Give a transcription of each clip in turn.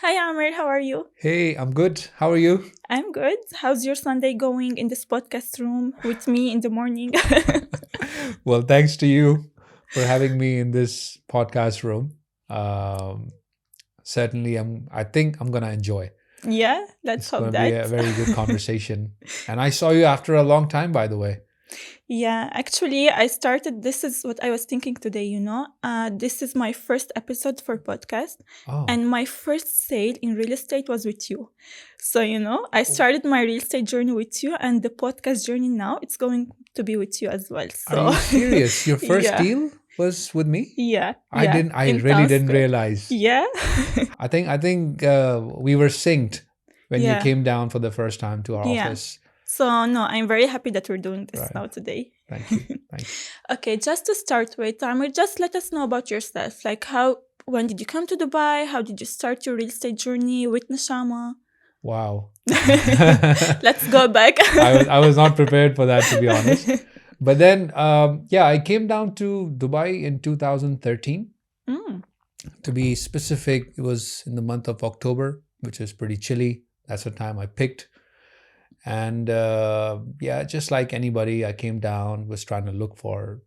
Hi Amir, how are you? Hey, I'm good. How are you? I'm good. How's your Sunday going in this podcast room with me in the morning? Well, thanks to you for having me in this podcast room. Um, Certainly, I think I'm gonna enjoy. Yeah, let's It's hope gonna be that. a very good conversation. And I saw you after a long time, by the way. Yeah, actually, this is what I was thinking today. This is my first episode for podcast, Oh, and my first sale in real estate was with you. So, I started my real estate journey with you, and the podcast journey now, it's going to be with you as well. are So, you serious? Your first yeah, deal was with me? yeah, I yeah, didn't. I in really town didn't square. realize. Yeah. I think we were synced when you Yeah. came down for the first time to our Yeah. office. So, no, I'm very happy that we're doing this Right. now today. Thank you. Thank you. Okay, just to start with, Amir, just let us know about yourself. Like, when did you come to Dubai? How did you start your real estate journey with Nshama? Wow. Let's go back. I was not prepared for that, to be honest. But then, yeah, I came down to Dubai in 2013. Mm, To be specific, it was in the month of October, which is pretty chilly. That's the time I picked. And yeah, just like anybody, I came down, was trying to look for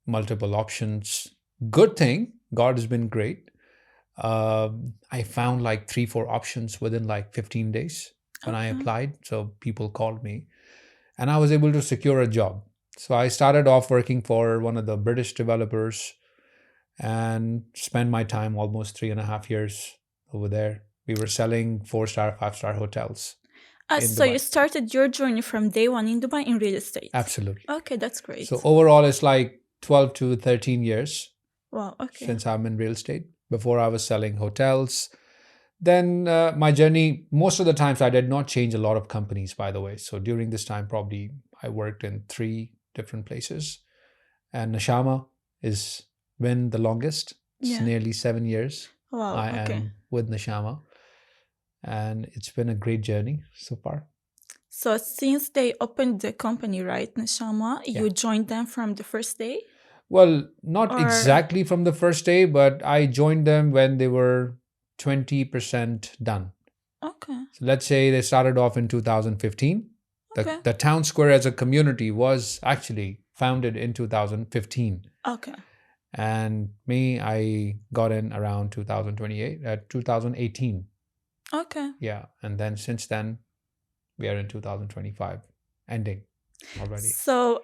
multiple options. Good thing, God has been great. I found like 3, 4 options within like 15 days when I okay. applied. So people called me and I was able to secure a job. So I started off working for one of the British developers and spent my time almost 3.5 years over there. We were selling 4-star, 5-star hotels in So you Dubai. started your journey from day one in Dubai in real estate. Absolutely. Okay, that's great. So overall, it's like 12 to 13 years Wow, okay. since I'm in real estate. Before I was selling hotels. Then my journey, most of the times I did not change a lot of companies, by the way. So during this time, probably I worked in 3 different places. And Nshama is been the longest. It's Yeah. nearly 7 years. Wow, I okay. am with Nshama. And it's been a great journey so far. So since they opened the company, right, Nshama, Yeah. you joined them from the first day? Well, not Or exactly from the first day, but I joined them when they were 20% done. okay. So let's say they started off in 2015. Okay. The town square as a community was actually founded in 2015. Okay. And I got in around 2018. Okay. Yeah. And then since then, we are in 2025, ending already. So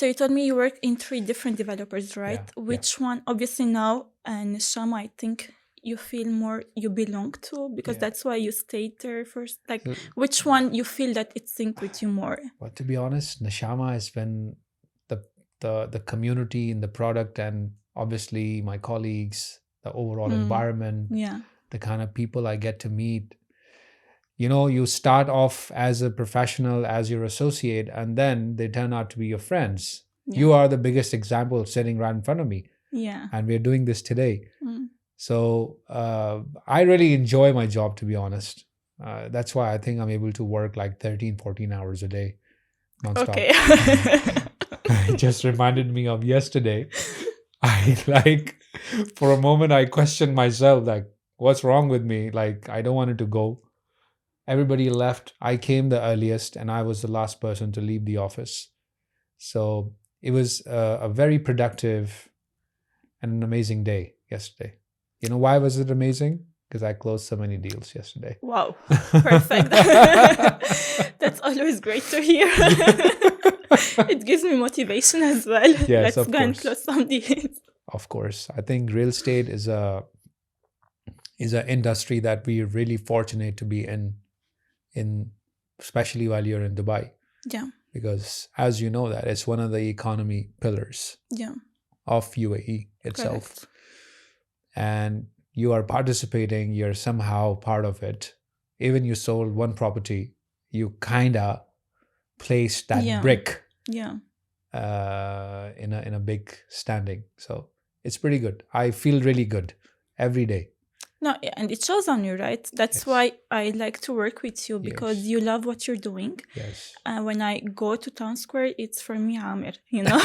you told me you work in 3 different developers, right? Yeah. Which one, obviously now, and Shama, I think you feel more you belong to because Yeah. that's why you stayed there first. Like, L- which one you feel that it synced with you more? But to be honest, Nshama has been the community in the product and obviously my colleagues, the overall environment, Yeah. the kind of people I get to meet. You start off as a professional, as your associate, and then they turn out to be your friends. Yeah. You are the biggest example sitting right in front of me, Yeah. and we're doing this today. Mm. So I really enjoy my job, to be honest. That's why I think I'm able to work like 13, 14 hours a day, nonstop. Okay. It just reminded me of yesterday. For a moment, I questioned myself, like, what's wrong with me? Like, I don't want it to go. Everybody left. I came the earliest and I was the last person to leave the office. So it was a very productive and an amazing day yesterday. You know why was it amazing? Because I closed so many deals yesterday. Wow. Perfect. That's always great to hear. It gives me motivation as well. Yes, Let's of go and course. close some deals. Of course. I think real estate is an industry that we're really fortunate to be in especially while you're in Dubai. Yeah. Because as you know that it's one of the economy pillars Yeah. of UAE itself. Correct. And you are participating, you're somehow part of it. Even you sold one property, you kinda placed that Yeah. brick Yeah. in a big standing. So it's pretty good. I feel really good every day. No, yeah, and it shows on you, right? That's Yes. why I like to work with you because Yes. you love what you're doing. Yes. When I go to town square, it's for me, Amir, you know?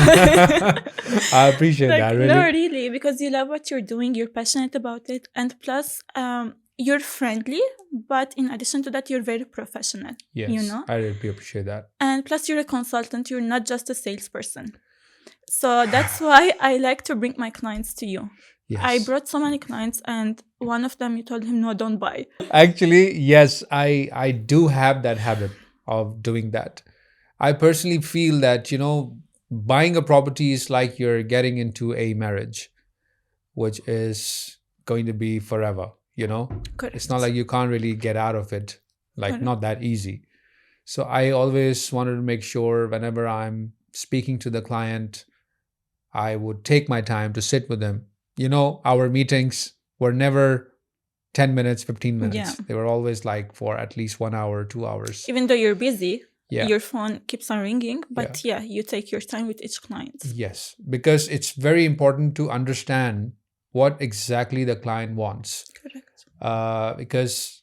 I appreciate Like, that, really. no, really, because you love what you're doing, you're passionate about it. And plus, you're friendly, but in addition to that, you're very professional, you Yes, know? I really appreciate that. And plus, you're a consultant, you're not just a salesperson. So that's why I like to bring my clients to you. I Yes. brought so many clients, and one of them, you told him, no, don't buy. Actually, yes, I do have that habit of doing that. I personally feel that, buying a property is like you're getting into a marriage, which is going to be forever, It's not Correct. like you can't really get out of it, like Correct. not that easy. So I always wanted to make sure whenever I'm speaking to the client, I would take my time to sit with them. Our meetings were never 10 minutes, 15 Yeah. minutes. They were always like for at least 1 hour, 2 hours. Even though you're busy, Yeah. your phone keeps on ringing, Yeah. but yeah, you take your time with each client. Yes, because it's very important to understand what exactly the client wants. Correct. Because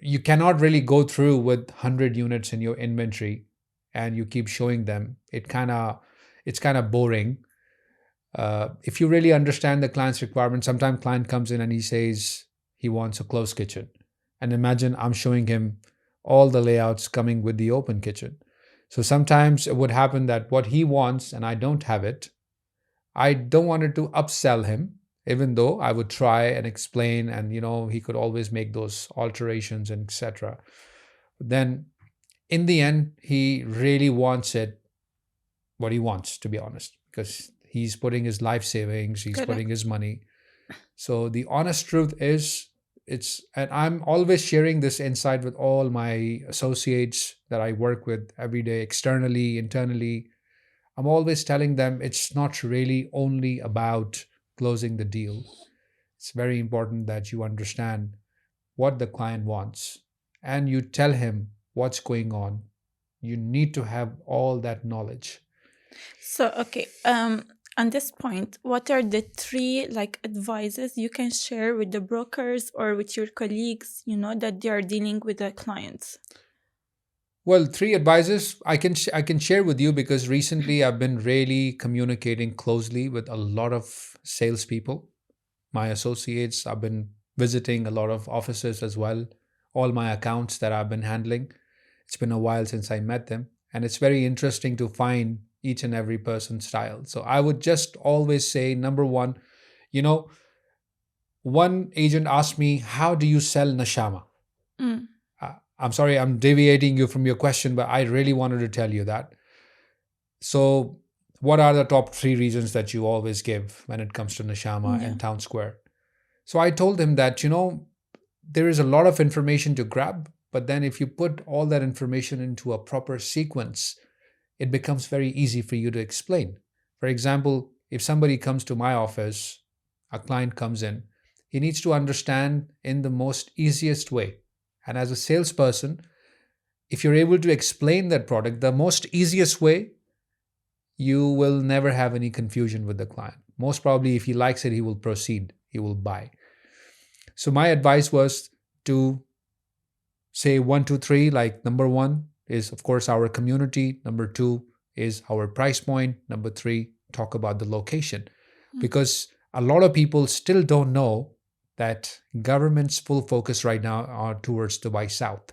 you cannot really go through with 100 units in your inventory and you keep showing them. It's kind of boring. If you really understand the client's requirement, sometimes client comes in and he says he wants a closed kitchen. And imagine I'm showing him all the layouts coming with the open kitchen. So sometimes it would happen that what he wants and I don't have it, I don't want it to upsell him, even though I would try and explain and he could always make those alterations and etc. Then in the end, he really wants it what he wants, to be honest, because he's putting his life savings, he's Correct. putting his money. So the honest truth is, and I'm always sharing this insight with all my associates that I work with every day, externally, internally. I'm always telling them it's not really only about closing the deal. It's very important that you understand what the client wants and you tell him what's going on. You need to have all that knowledge. So, okay, on this point, what are the three advices you can share with the brokers or with your colleagues, that they are dealing with the clients? Well, three advices I can share with you because recently I've been really communicating closely with a lot of salespeople, my associates. I've been visiting a lot of offices as well, all my accounts that I've been handling. It's been a while since I met them, and it's very interesting to find each and every person's style. So I would just always say, number one, you know, one agent asked me, "How do you sell Nshama?" Mm. I'm sorry, I'm deviating you from your question, but I really wanted to tell you that. So, what are the top three reasons that you always give when it comes to Nshama Yeah. and Town Square? So, I told him that, there is a lot of information to grab, but then if you put all that information into a proper sequence, it becomes very easy for you to explain. For example, if somebody comes to my office, a client comes in, he needs to understand in the most easiest way. And as a salesperson, if you're able to explain that product the most easiest way, you will never have any confusion with the client. Most probably, if he likes it, he will proceed, he will buy. So, my advice was to say one, two, three. Like, number one is, of course, our community. Number two is our price point. Number three, talk about the location. Because a lot of people still don't know that government's full focus right now are towards Dubai South.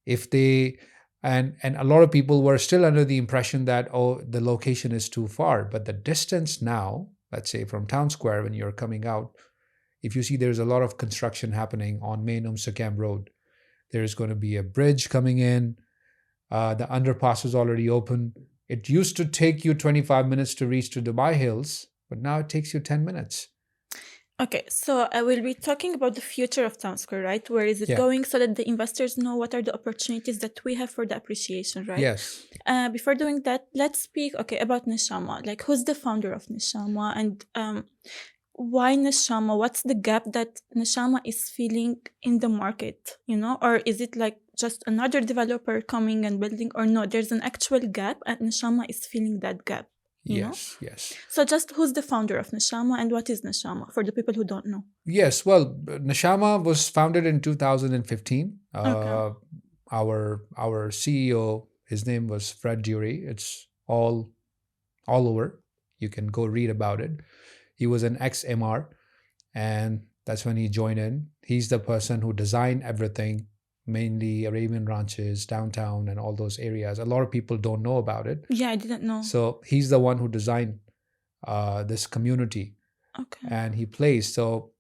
If they and a lot of people were still under the impression that, oh, the location is too far, but the distance now, let's say from Town Square when you're coming out, if you see there's a lot of construction happening on main Sakam Road, there's going to be a bridge coming in. The underpass is already open. It used to take you 25 minutes to reach to Dubai Hills, but now it takes you 10 minutes. Okay, so I will be talking about the future of Town Square, right? Where is it Yeah. going so that the investors know what are the opportunities that we have for the appreciation, right? Yes. Before doing that, let's speak, about Nshama. Like, who's the founder of Nshama and why Nshama? What's the gap that Nshama is feeling in the market, Or is it like just another developer coming and building? Or no, there's an actual gap and Nshama is feeling that gap. Yes, yes. So just who's the founder of Nshama and what is Nshama for the people who don't know? Yes, well, Nshama was founded in 2015. Okay. Our CEO, his name was Fred Dury. It's all over. You can go read about it. He was an ex-MR, and that's when he joined in. He's the person who designed everything, mainly Arabian Ranches, downtown, and all those areas. A lot of people don't know about it. Yeah, I didn't know. So he's the one who designed this community, Okay. and he plays. So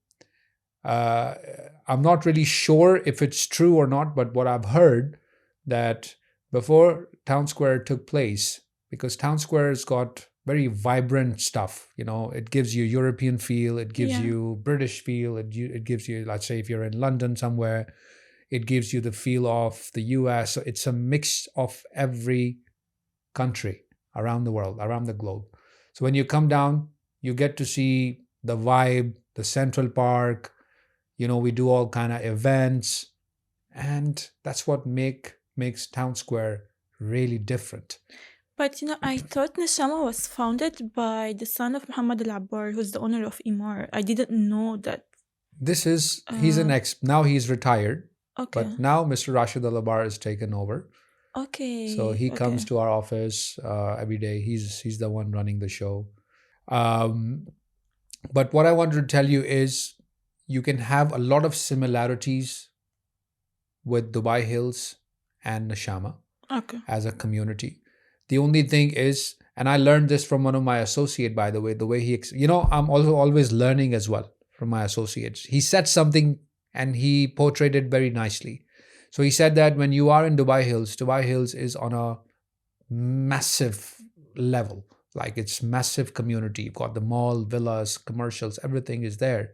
I'm not really sure if it's true or not, but what I've heard that before Town Square took place, because Town Square's got very vibrant stuff, it gives you European feel, it gives Yeah. you British feel, it gives you, let's say if you're in London somewhere, it gives you the feel of the US. So it's a mix of every country around the world, around the globe. So when you come down, you get to see the vibe, the Central Park. We do all kind of events, and that's what makes Town Square really different. But I thought Nshama was founded by the son of Muhammad Al Abbar, who's the owner of Imar. I didn't know that. He's an Uh, now he's retired, okay. but now Mr. Rashid Al Abbar has taken over. So Okay. he comes Okay. to our office every day. He's the one running the show. Um, but what I wanted to tell you is you can have a lot of similarities with Dubai Hills and Nshama Okay. as a community. The only thing is, and I learned this from one of my associate, by the way he, I'm also always learning as well from my associates. He said something and he portrayed it very nicely. So he said that when you are in Dubai Hills is on a massive level. Like it's massive community. You've got the mall, villas, commercials, everything is there.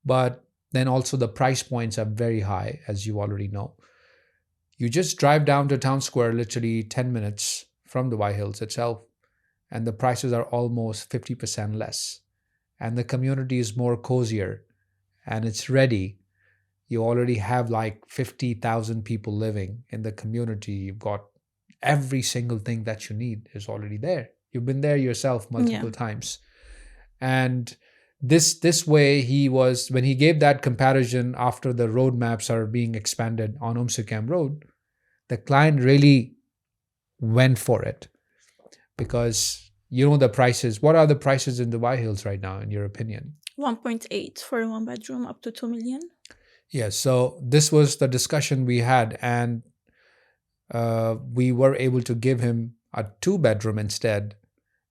But then also the price points are very high, as you already know. You just drive down to Town Square, literally 10 minutes from Dubai Hills itself, and the prices are almost 50% less. And the community is more cozier, and it's ready. You already have like 50,000 people living in the community. You've got every single thing that you need is already there. You've been there yourself multiple times. And this way when he gave that comparison after the road maps are being expanded on Umsukam Road, the client really went for it because the prices. What are the prices in Dubai Hills right now, in your opinion? 1.8 for a one bedroom, up to 2 million. Yeah, so this was the discussion we had, and we were able to give him a 2-bedroom instead.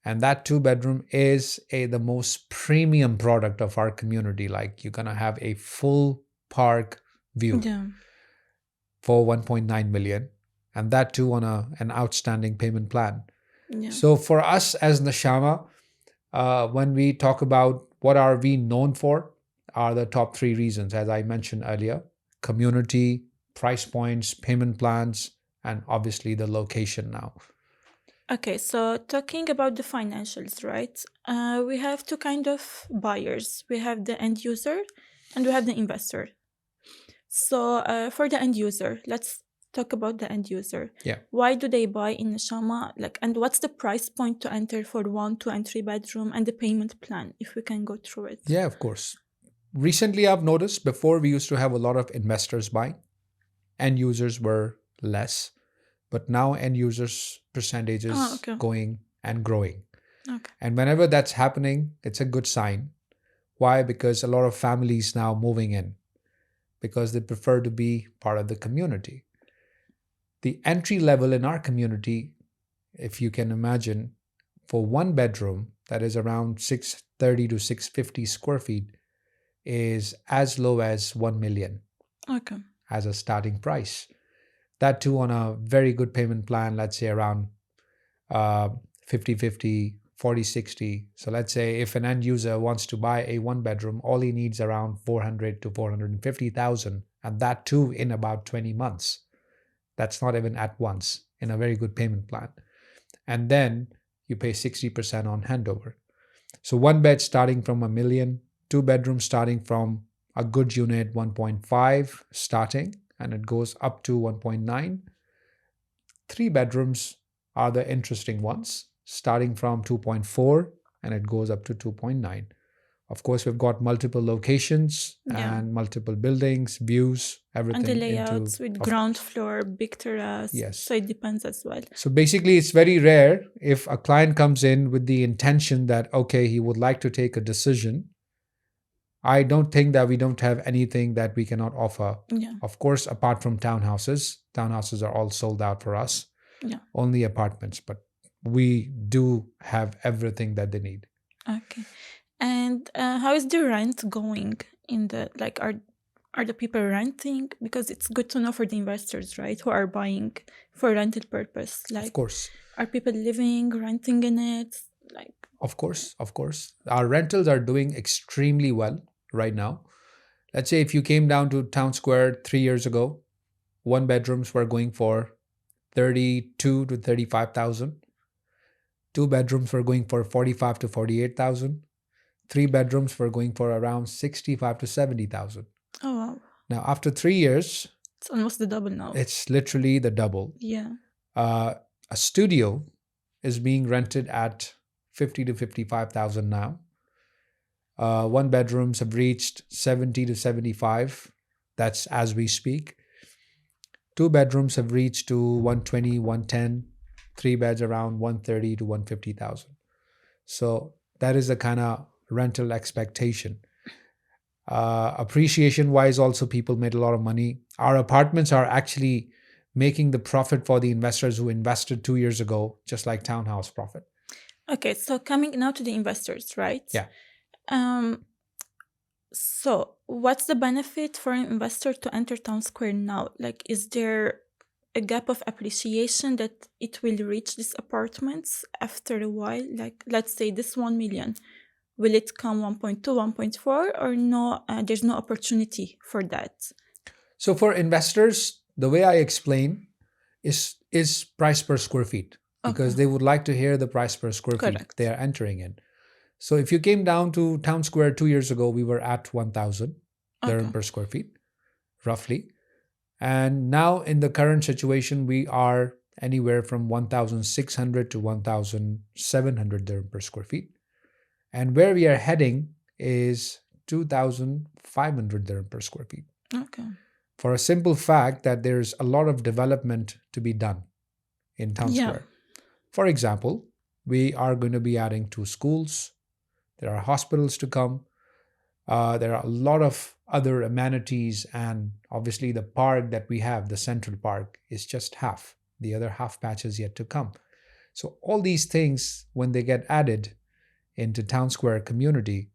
And that 2-bedroom is the most premium product of our community. Like you're going to have a full park view for 1.9 million. And that too on an outstanding payment plan. Yeah. So for us as Nshama, when we talk about what are we known for, are the top 3 reasons, as I mentioned earlier: community, price points, payment plans, and obviously the location now. Okay, so talking about the financials, right? We have 2 kind of buyers. We have the end user and we have the investor. So for the end user, let's talk about the end user. Yeah. Why do they buy in Nshama? And what's the price point to enter for 1, 2, and 3 bedroom, and the payment plan, if we can go through it? Yeah, of course. Recently, I've noticed before we used to have a lot of investors buying. End users were less. But now end users' percentage is going and growing. Okay. And whenever that's happening, it's a good sign. Why? Because a lot of families now moving in because they prefer to be part of the community. The entry level in our community, if you can imagine, for 1 bedroom that is around 630 to 650 square feet is as low as 1 million as a starting price. That too on a very good payment plan, let's say around 50-50, 40-60. So let's say if an end user wants to buy a 1 bedroom, all he needs around 400 to 450,000, and that too in about 20 months. That's not even at once, in a very good payment plan. And then you pay 60% on handover. So 1 bed starting from 1 million, 2 bedrooms starting from a good unit 1.5 starting, and it goes up to 1.9. 3 bedrooms are the interesting ones, starting from 2.4, and it goes up to 2.9. Of course, we've got multiple locations and multiple buildings, views, everything. And the layouts with ground floor, big terrace. Yes. So it depends as well. So basically, it's very rare if a client comes in with the intention that, okay, he would like to take a decision I don't think that we don't have anything that we cannot offer. Yeah. Of course, apart from townhouses are all sold out for us. Yeah. Only apartments, but we do have everything that they need. Okay. And how is the rent going in the, like, are the people renting? Because it's good to know for the investors, right, who are buying for rental purpose. Of Like, course. are people living, renting in it? Like, Of course. Our rentals are doing extremely well right now. Let's say if you came down to Town Square 3 years ago, one bedrooms were going for 32 to 35,000. Two bedrooms were going for 45 to 48,000. Three bedrooms were going for around 65 to 70,000. oh wow, Now, after 3 years, it's almost the double now. it's literally the double. Yeah. A studio is being rented at 50 to 55,000 now. One bedrooms have reached 70 to 75. That's as we speak. Two bedrooms have reached to 120, 110. Three beds around 130 to 150,000. So that is the kind of rental expectation. Appreciation wise, also people made a lot of money. Our apartments are actually making the profit for the investors who invested 2 years ago, just like townhouse profit. Okay, so coming now to the investors, right? Yeah. So what's the benefit for an investor to enter Town Square now? Like, is there a gap of appreciation that it will reach these apartments after a while? Like, let's say this 1 million, will it come 1.2, 1.4, or no? There's no opportunity for that. So for investors, the way I explain is price per square feet, because Okay. they would like to hear the price per square feet Correct. they are entering in. So if you came down to Town Square 2 years ago, we were at 1,000 dirham Okay. per square feet, roughly. And now in the current situation, we are anywhere from 1,600 to 1,700 dirham per square feet. And where we are heading is 2,500 dirham per square feet. Okay. For a simple fact that there's a lot of development to be done in Town Yeah. Square. For example, we are going to be adding 2 schools. There are hospitals to come. There are a lot of other amenities, and obviously the park that we have, the Central Park, is just half. The other half patch is yet to come. So all these things, when they get added into Town Square community,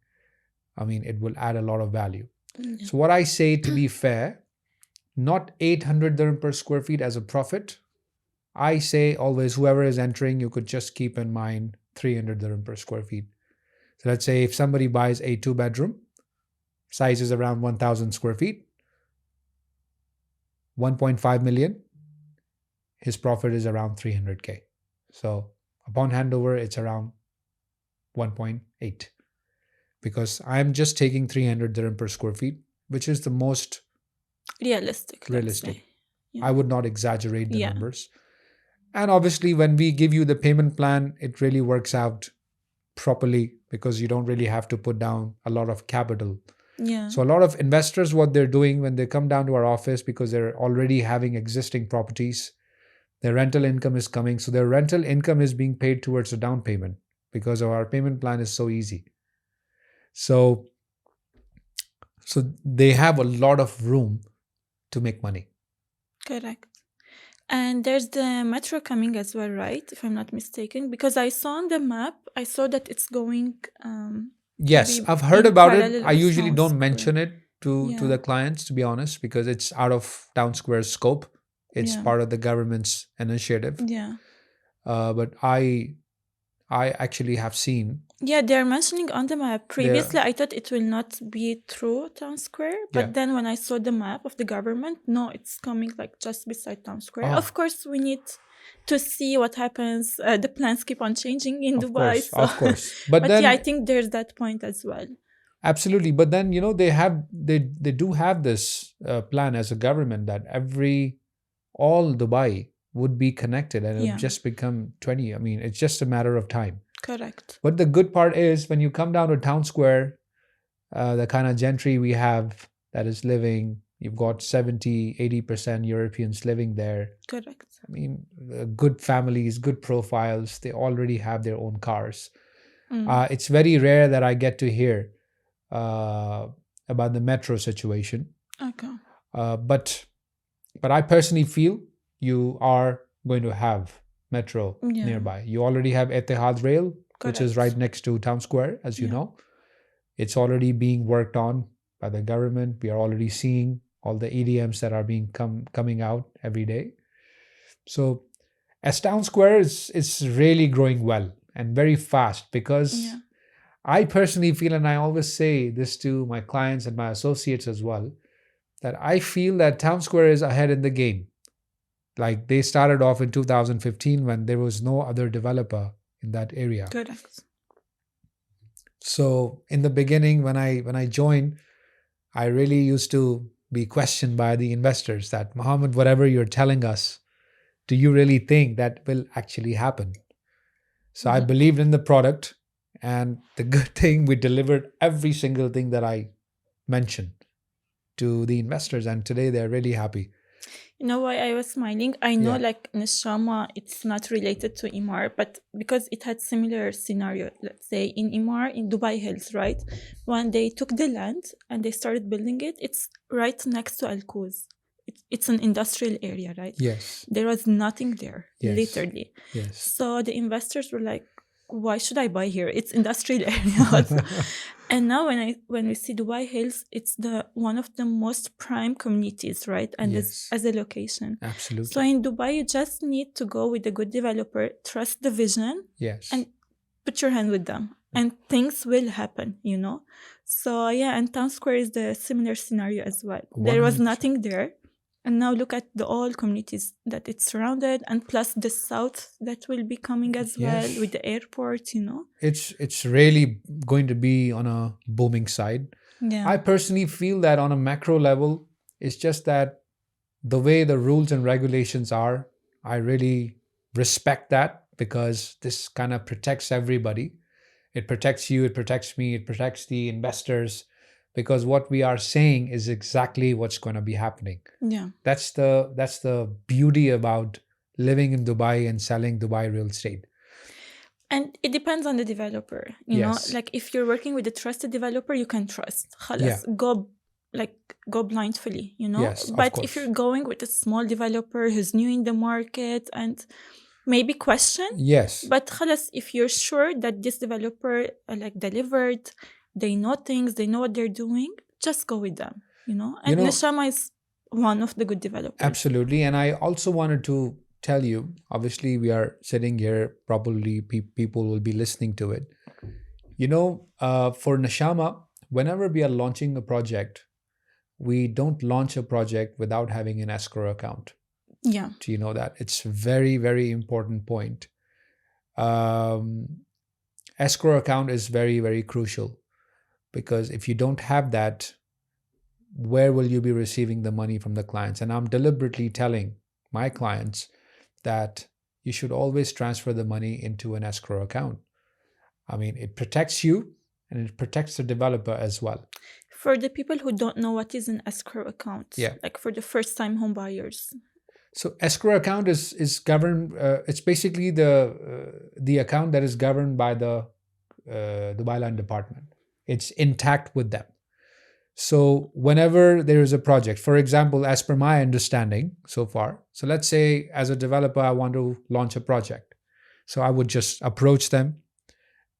I mean, it will add a lot of value. Yeah. So what I say, to be fair, not 800 dirham per square feet as a profit. I say always, whoever is entering, you could just keep in mind 300 dirham per square feet. So let's say if somebody buys a 2-bedroom, size is around 1,000 square feet, 1.5 million, his profit is around 300K. So upon handover, it's around 1.8, because I'm just taking 300 dirham per square feet, which is the most Realistic. let's realistic. say. Yeah. I would not exaggerate the Yeah. numbers. And obviously, when we give you the payment plan, it really works out properly, because you don't really have to put down a lot of capital. Yeah. So a lot of investors, what they're doing when they come down to our office, because they're already having existing properties, their rental income is coming. So their rental income is being paid towards a down payment, because our payment plan is so easy. So they have a lot of room to make money. Correct. And there's the metro coming as well, right? If I'm not mistaken, because I saw on the map, I saw that it's going. Yes, be I've heard in about it. parallel I with usually Town don't Square. mention it to Yeah. the clients, to be honest, because it's out of Town Square's scope. It's Yeah. part of the government's initiative. Yeah. But I actually have seen. Yeah, they're mentioning on the map. Previously, I thought it will not be through Town Square, but Yeah. then when I saw the map of the government, no, it's coming like just beside Town Square. Oh. Of course, we need to see what happens. The plans keep on changing in Dubai. Of course. But then, yeah, I think there's that point as well. Absolutely. But then, they do have this plan as a government that all Dubai would be connected, and it'll Yeah. just become 20. I mean, it's just a matter of time. Correct. But the good part is, when you come down to Town Square, the kind of gentry we have that is living, you've got 70, 80% Europeans living there. Correct. I mean, good families, good profiles. They already have their own cars. It's very rare that I get to hear uh, about the metro situation. Okay. But I personally feel you are going to have metro Yeah. nearby. You already have Etihad Rail, which is Correct. right next to Town Square, as you Yeah. know. It's already being worked on by the government. We are already seeing all the EDMs that are being coming out every day. So as Town Square is really growing well and very fast, because Yeah. I personally feel, and I always say this to my clients and my associates as well, that I feel that Town Square is ahead in the game. Like they started off in 2015 when there was no other developer in that area. Correct. So in the beginning, when I joined, I really used to be questioned by the investors that, Mohammed, whatever you're telling us, do you really think that will actually happen? So I believed in the product, and the good thing, we delivered every single thing that I mentioned to the investors, and today they're really happy. You know why I was smiling? I know Yeah. like Nshama, it's not related to Imar, but because it had similar scenario, let's say in Imar, in Dubai Hills, right? When they took the land and they started building it, it's right next to Al Quoz. It's an industrial area, right? Yes. There was nothing there, Yes. literally. Yes. So the investors were like, why should I buy here? It's industrial area. And now when we see Dubai Hills, it's the one of the most prime communities, right? And Yes. as a location. Absolutely. So in Dubai, you just need to go with a good developer, trust the vision, Yes. and put your hand with them, and things will happen, you know? So yeah, and Town Square is the similar scenario as well. There was 100%. nothing there. And now look at the all communities that it's surrounded, and plus the south that will be coming as well Yes. with the airport, you know? It's really going to be on a booming side. Yeah. I personally feel that on a macro level, it's just that the way the rules and regulations are, I really respect that, because this kind of protects everybody. It protects you, it protects me, it protects the investors, because what we are saying is exactly what's going to be happening. Yeah. That's the beauty about living in Dubai and selling Dubai real estate. And it depends on the developer, you Yes. know? Like if you're working with a trusted developer, you can trust. Yeah. Khalas, go blindly, you know? Yes, of But course. if you're going with a small developer who's new in the market and maybe question, Yes. but khalas, if you're sure that this developer delivered, they know things, they know what they're doing, just go with them, you know? And Nshama is one of the good developers. Absolutely. And I also wanted to tell you, obviously we are sitting here, probably people will be listening to it. For Nshama, whenever we are launching a project, we don't launch a project without having an escrow account. Yeah. Do you know that? It's a very, very important point. Escrow account is very, very crucial, because if you don't have that, where will you be receiving the money from the clients? And I'm deliberately telling my clients that you should always transfer the money into an escrow account. I mean, it protects you and it protects the developer as well. For the people who don't know what is an escrow account, Yeah. like for the first time home buyers. So escrow account is governed. It's basically the account that is governed by the Dubai Land Department. It's intact with them. So whenever there is a project, for example, as per my understanding so far, so let's say as a developer, I want to launch a project. So I would just approach them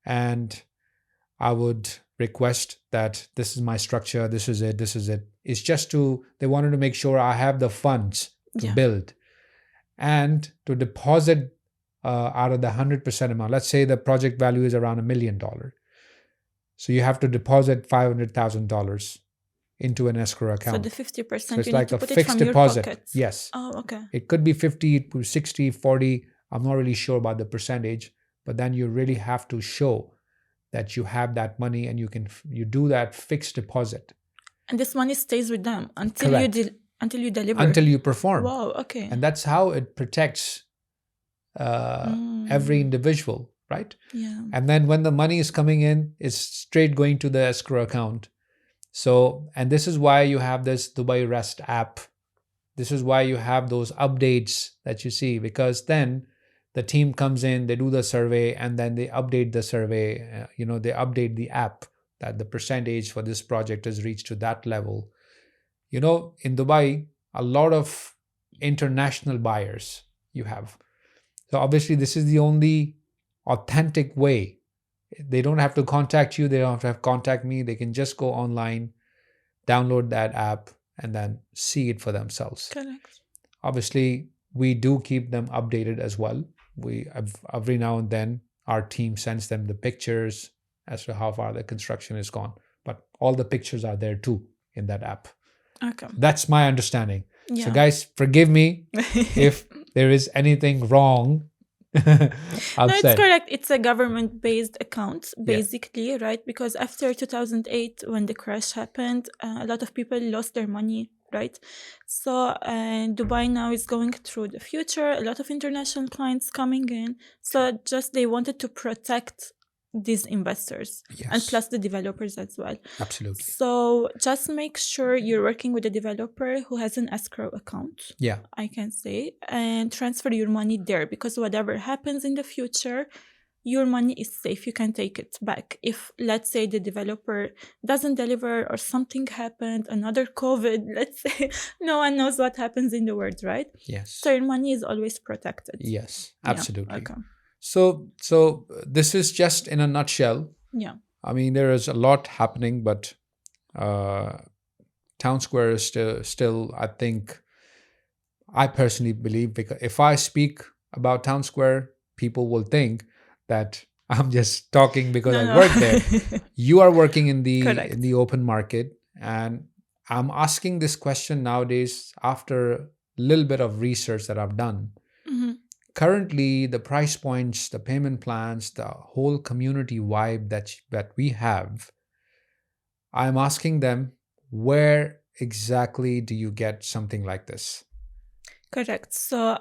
and I would request that this is my structure, this is it. It's just they wanted to make sure I have the funds to build and to deposit out of the 100% amount. Let's say the project value is around $1 million. So you have to deposit $500,000 into an escrow account. So the 50%, so it's you like need to a put fixed it from deposit. Your pocket. Yes. Oh, okay. It could be 50, 60, 40. I'm not really sure about the percentage, but then you really have to show that you have that money and you do that fixed deposit. And this money stays with them until until you deliver. Until you perform. Wow, okay. And that's how it protects every individual, right? Yeah. And then when the money is coming in, it's straight going to the escrow account. So, and this is why you have this Dubai Rest app. This is why you have those updates that you see, because then the team comes in, they do the survey, and then they update the survey. They update the app that the percentage for this project has reached to that level. In Dubai, a lot of international buyers you have. So obviously, this is the only authentic way. They don't have to contact you. They don't have to contact me. They can just go online, download that app, and then see it for themselves. Correct. Obviously, we do keep them updated as well. Every now and then, our team sends them the pictures as to how far the construction is gone. But all the pictures are there too in that app. Okay. That's my understanding. Yeah. So guys, forgive me if there is anything wrong. No, it's correct. It's a government-based account, basically, right? Because after 2008, when the crash happened, a lot of people lost their money, right? So Dubai now is going through the future. A lot of international clients coming in. So just they wanted to protect these investors and plus the developers as well. Absolutely. So just make sure you're working with a developer who has an escrow account. Yeah. I can say, and transfer your money there, because whatever happens in the future, your money is safe. You can take it back. If, let's say, the developer doesn't deliver or something happened, another COVID, let's say, no one knows what happens in the world, right? Yes. So your money is always protected. Yes, absolutely. Yeah. Okay. So this is just in a nutshell. Yeah. I mean, there is a lot happening, but Town Square is still, I think, I personally believe, because if I speak about Town Square, people will think that I'm just talking because I work there. You are working in the open market, and I'm asking this question nowadays after a little bit of research that I've done. Mm-hmm. Currently, the price points, the payment plans, the whole community vibe that we have, I'm asking them, where exactly do you get something like this? Correct. So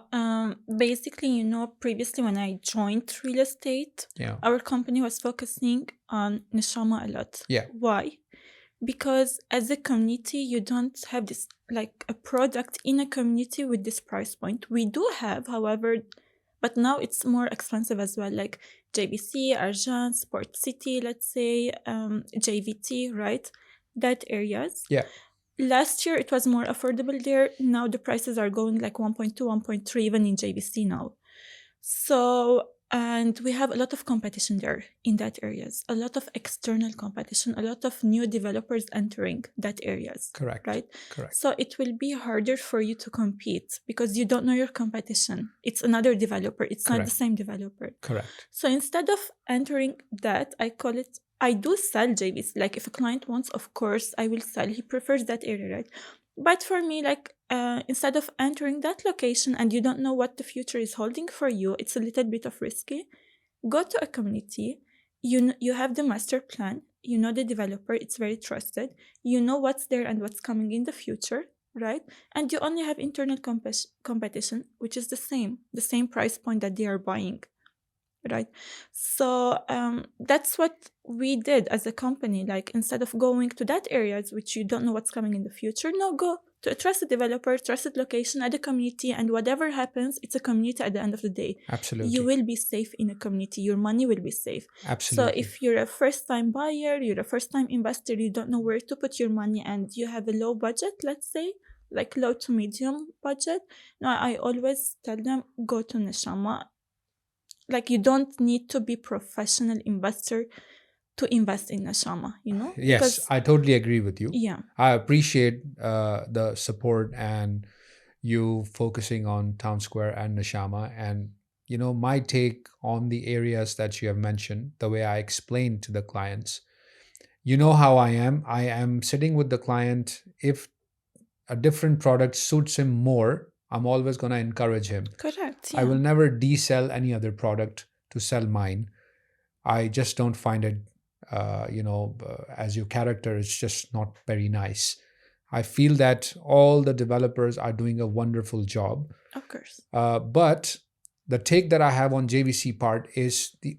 basically, previously when I joined real estate, our company was focusing on Nshama a lot. Yeah. Why? Because as a community, you don't have this, like a product in a community with this price point. We do have, however, but now it's more expensive as well, like JBC, Arjan, Sport City, let's say, JVT, right? That areas. Yeah. Last year, it was more affordable there. Now the prices are going like 1.2, 1.3, even in JVC now. So, and we have a lot of competition there in that areas, a lot of external competition, a lot of new developers entering that areas. Correct. Right? Correct. So it will be harder for you to compete because you don't know your competition. It's another developer. It's not the same developer. Correct. So instead of entering that, I do sell JVs. Like if a client wants, of course, I will sell. He prefers that area, right? But for me, like instead of entering that location and you don't know what the future is holding for you, it's a little bit of risky. Go to a community. You have the master plan. You know the developer. It's very trusted. You know what's there and what's coming in the future, right? And you only have internal competition, which is the same price point that they are buying. Right. So that's what we did as a company. Like instead of going to that areas which you don't know what's coming in the future, no, go to a trusted developer, trusted location at a community, and whatever happens, it's a community at the end of the day. Absolutely. You will be safe in a community. Your money will be safe. Absolutely. So if you're a first-time buyer, you're a first-time investor, you don't know where to put your money, and you have a low budget, let's say, like low to medium budget, no, I always tell them, go to Nshama. Like you don't need to be professional investor to invest in Nshama, Yes, because I totally agree with you. Yeah. I appreciate the support and you focusing on Town Square and Nshama, and my take on the areas that you have mentioned, the way I explain to the clients. You know how I am. I am sitting with the client. If a different product suits him more, I'm always going to encourage him. Correct. Yeah. I will never desell any other product to sell mine. I just don't find it, as your character, it's just not very nice. I feel that all the developers are doing a wonderful job. Of course. But the take that I have on JVC part is the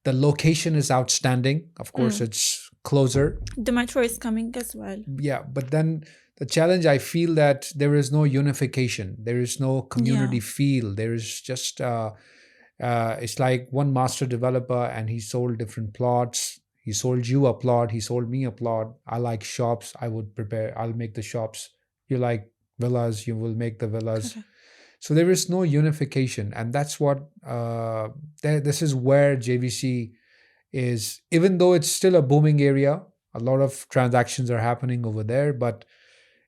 location is outstanding. Of course, it's closer. The metro is coming as well. Yeah, but then the challenge, I feel that there is no unification. There is no community feel. There is just, it's like one master developer and he sold different plots. He sold you a plot. He sold me a plot. I like shops. I'll make the shops. You like villas. You will make the villas. Correct. So there is no unification. And that's what, this is where JVC is, even though it's still a booming area, a lot of transactions are happening over there, but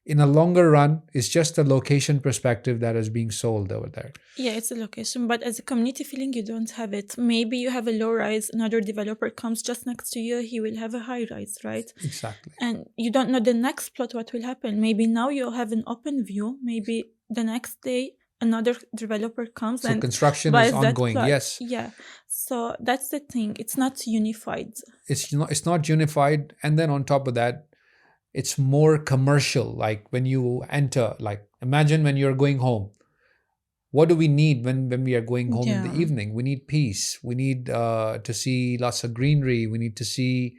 in a longer run, it's just the location perspective that is being sold over there. Yeah, it's a location, but as a community feeling, you don't have it. Maybe you have a low rise, another developer comes just next to you, he will have a high rise, right? Exactly. And you don't know the next plot what will happen. Maybe now you have an open view. Maybe the next day another developer comes So and construction buys is that ongoing. plot. Yes. Yeah. So that's the thing. It's not unified. It's not unified. And then on top of that, it's more commercial. Like when you enter, like imagine when you're going home. What do we need when we are going home in the Yeah. evening? We need peace. We need to see lots of greenery. We need to see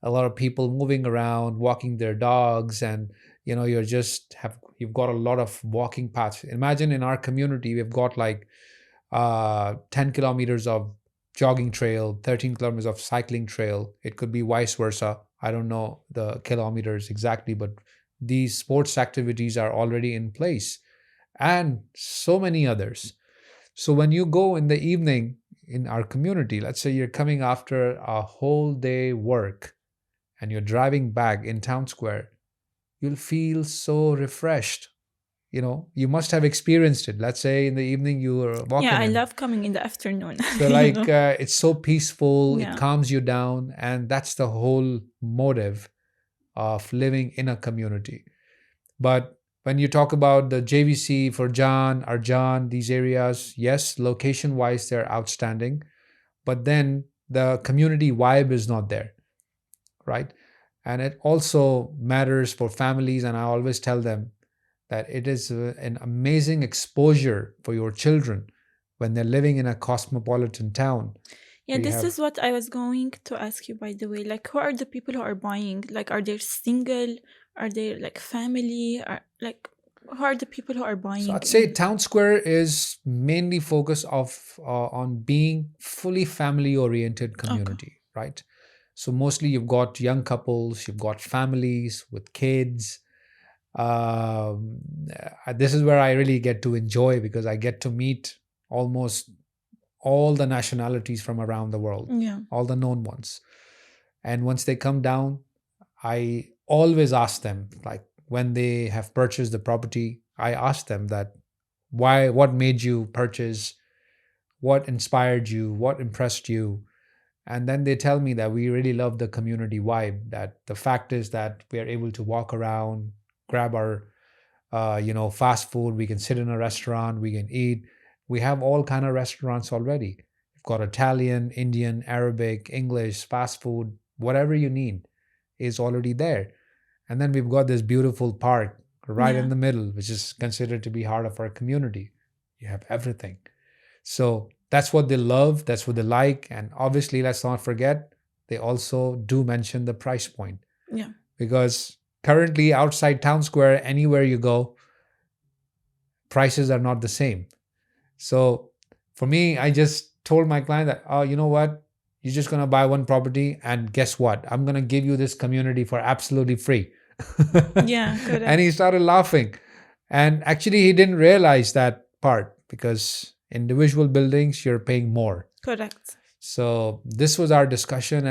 a lot of people moving around, walking their dogs, and you've got a lot of walking paths. Imagine in our community, we've got like 10 kilometers of jogging trail, 13 kilometers of cycling trail. It could be vice versa. I don't know the kilometers exactly, but these sports activities are already in place, and so many others. So when you go in the evening in our community, let's say you're coming after a whole day work and you're driving back in town square, you'll feel so refreshed. You must have experienced it. Let's say in the evening you were walking Yeah, I in. love coming in the afternoon. So like it's so peaceful, Yeah. it calms you down, and that's the whole motive of living in a community. But when you talk about the JVC for Arjan, these areas, yes, location wise they're outstanding, but then the community vibe is not there, right? And it also matters for families, and I always tell them that it is an amazing exposure for your children when they're living in a cosmopolitan town. Yeah, this is what I was going to ask you, by the way. Like, who are the people who are buying? Like, are they single? Are they like family? Who are the people who are buying? So I'd say town square is mainly focused on being fully family-oriented community, right? So mostly you've got young couples, you've got families with kids. This is where I really get to enjoy, because I get to meet almost all the nationalities from around the world, all the known ones. And once they come down, I always ask them, like when they have purchased the property, I ask them that what made you purchase, what inspired you, what impressed you. And then they tell me that we really love the community vibe, that the fact is that we are able to walk around, grab our fast food, we can sit in a restaurant, we can eat. We have all kind of restaurants already. We've got Italian, Indian, Arabic, English, fast food, whatever you need is already there. And then we've got this beautiful park right in the middle, which is considered to be heart of our community. You have everything. So that's what they love, that's what they like. And obviously, let's not forget, they also do mention the price point. Yeah. Because currently outside town square, anywhere you go, prices are not the same. So for me, I just told my client that, oh, you know what? You're just going to buy one property, and guess what? I'm going to give you this community for absolutely free. Yeah, correct. And he started laughing. And actually, he didn't realize that part, because individual buildings, you're paying more. Correct. So this was our discussion,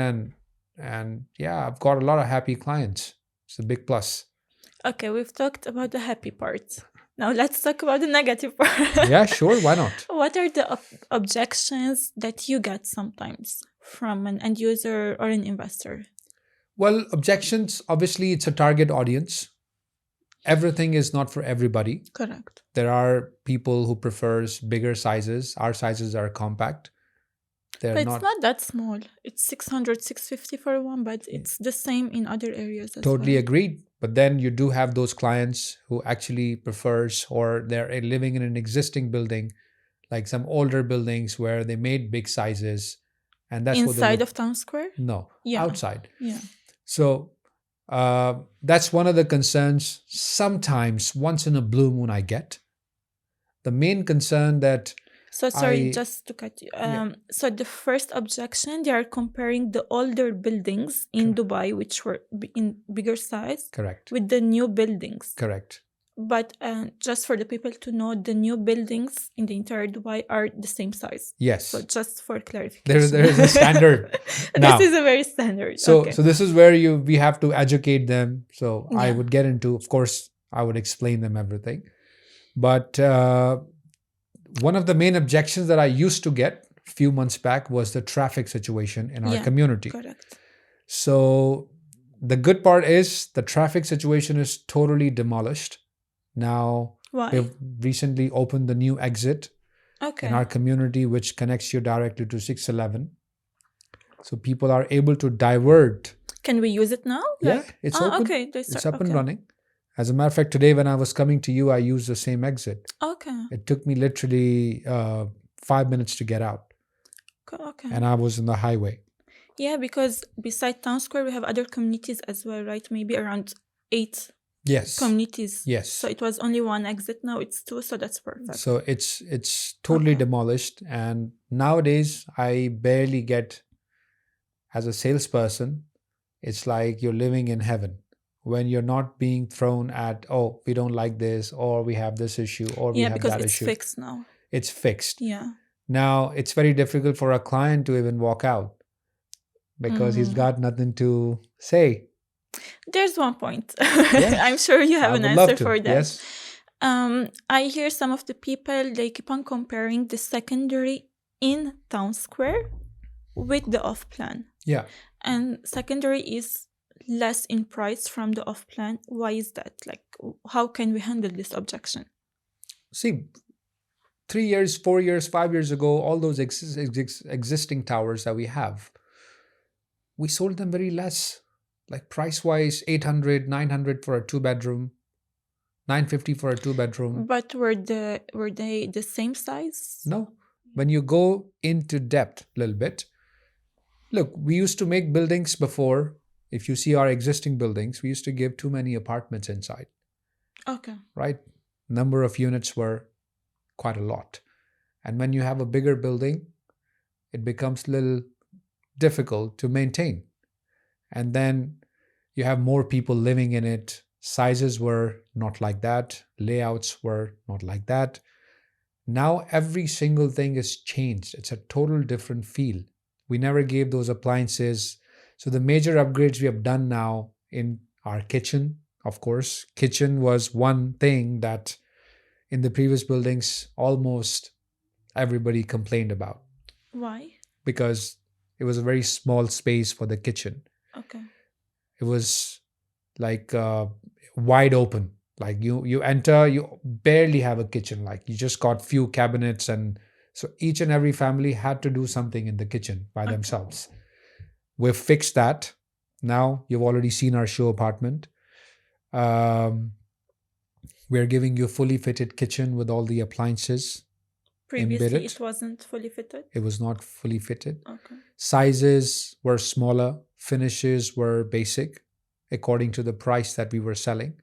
and yeah, I've got a lot of happy clients. It's a big plus. Okay, we've talked about the happy part. Now let's talk about the negative part. Yeah, sure. Why not? What are the objections that you get sometimes from an end user or an investor? Well, objections, obviously, it's a target audience. Everything is not for everybody. Correct. There are people who prefers bigger sizes. Our sizes are compact. But it's not that small. It's 600, 650 for one, but it's the same in other areas as well. Totally agreed. But then you do have those clients who actually prefers, or they're living in an existing building, like some older buildings where they made big sizes. And that's inside of town square? No, outside. Yeah. So that's one of the concerns. Sometimes, once in a blue moon, I get. The main concern that... So sorry, I just to cut you. Yeah, So the first objection, they are comparing the older buildings in Dubai, which were in bigger size, correct, with the new buildings. correct. But just for the people to know, the new buildings in the entire Dubai are the same size. So Yes, just for clarification. there is a standard This now. is a very standard. So Okay. so this is where we have to educate them. So I Yeah. would get into, of course, I would explain them everything. But one of the main objections that I used to get a few months back was the traffic situation in our Yeah, community. correct. So the good part is the traffic situation is totally demolished. Now Why? we've recently opened the new exit Okay. in our community, which connects you directly to 611. So people are able to divert. Can we use it now? Yeah, it's open. Okay. It's up and running. As a matter of fact, today when I was coming to you, I used the same exit. Okay. It took me literally 5 minutes to get out, Okay. and I was in the highway. Yeah, because beside Town Square, we have other communities as well, right? Maybe around 8 Yes. communities. Yes. So it was only one exit. Now it's 2, so that's perfect. So it's totally demolished, and nowadays I barely get, as a salesperson, it's like you're living in heaven when you're not being thrown at, oh, we don't like this, or we have this issue, or we have because that it's issue. fixed now. It's fixed. Yeah. Now it's very difficult for a client to even walk out because he's got nothing to say. There's one point. Yeah. I'm sure you have I an would love answer to. for that. Yes. I hear some of the people, they keep on comparing the secondary in Town Square with the off-plan. Yeah. And secondary is less in price from the off-plan. Why is that? Like, how can we handle this objection? See, 3 years, 4 years, 5 years ago, all those existing towers that we have, we sold them very less. Like price-wise, 800, 900 for a 2-bedroom, 950 for a 2-bedroom. But were they the same size? No. When you go into depth a little bit, look, we used to make buildings before. If you see our existing buildings, we used to give too many apartments inside. Okay. Right? Number of units were quite a lot. And when you have a bigger building, it becomes a little difficult to maintain. And then you have more people living in it. Sizes were not like that. Layouts were not like that. Now every single thing is changed. It's a total different feel. We never gave those appliances. So the major upgrades we have done now in our kitchen, of course, kitchen was one thing that in the previous buildings almost everybody complained about. Why? Because it was a very small space for the kitchen. Okay. It was like wide open. Like you enter, you barely have a kitchen. Like you just got few cabinets, and so each and every family had to do something in the kitchen by themselves. We've fixed that. Now you've already seen our show apartment. We're giving you a fully fitted kitchen with all the appliances. Previously, embedded. it wasn't fully fitted? It was not fully fitted. Okay. Sizes were smaller. Finishes were basic according to the price that we were selling.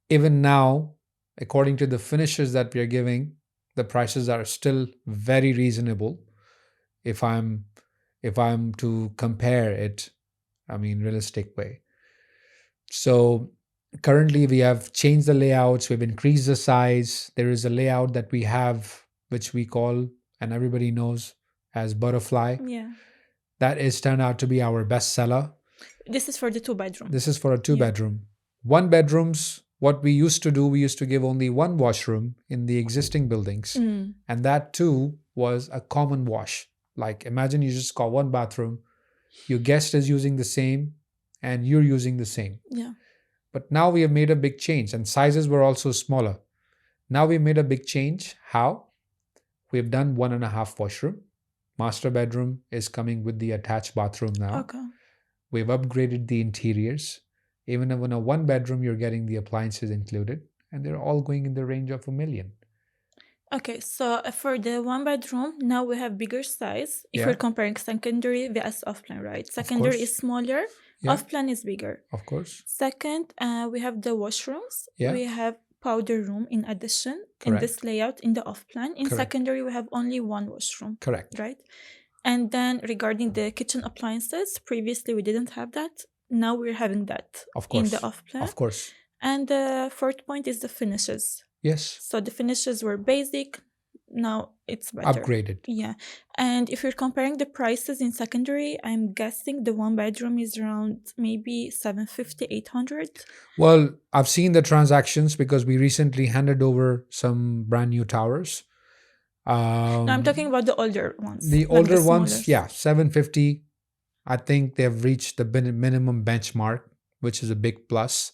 Even now, according to the finishes that we are giving, the prices are still very reasonable. If I'm to compare it, realistic way. So currently we have changed the layouts. We've increased the size. There is a layout that we have, which we call, and everybody knows, as butterfly. Yeah. That is turned out to be our best seller. This is for the 2-bedroom. This is for a 2-bedroom. 1-bedrooms, what we used to do, we used to give only one washroom in the existing buildings. And that too was a common wash. Like imagine you just got one bathroom, your guest is using the same and you're using the same. Yeah. But now we have made a big change, and sizes were also smaller. Now we made a big change. How? We have done 1.5 washroom. Master bedroom is coming with the attached bathroom now. Okay. We've upgraded the interiors. Even in a 1-bedroom, you're getting the appliances included, and they're all going in the range of $1 million. Okay, so for the 1-bedroom, now we have bigger size. If we're comparing secondary vs off-plan, right? Secondary is smaller, off-plan is bigger. Of course. Second, we have the washrooms. Yeah. We have powder room in addition in Correct. this layout in the off plan. In Correct. secondary, we have only one washroom. Correct. Right? And then regarding the kitchen appliances, previously we didn't have that. Now we're having that Of course. in the off plan. Of course. And the fourth point is the finishes. Yes. So the finishes were basic. Now it's better. Upgraded. Yeah. And if you're comparing the prices in secondary, I'm guessing the one bedroom is around maybe 750, 800. Well, I've seen the transactions because we recently handed over some brand new towers. No, I'm talking about the older ones. The like older the ones, smallers. yeah, 750. I think they've reached the minimum benchmark, which is a big plus.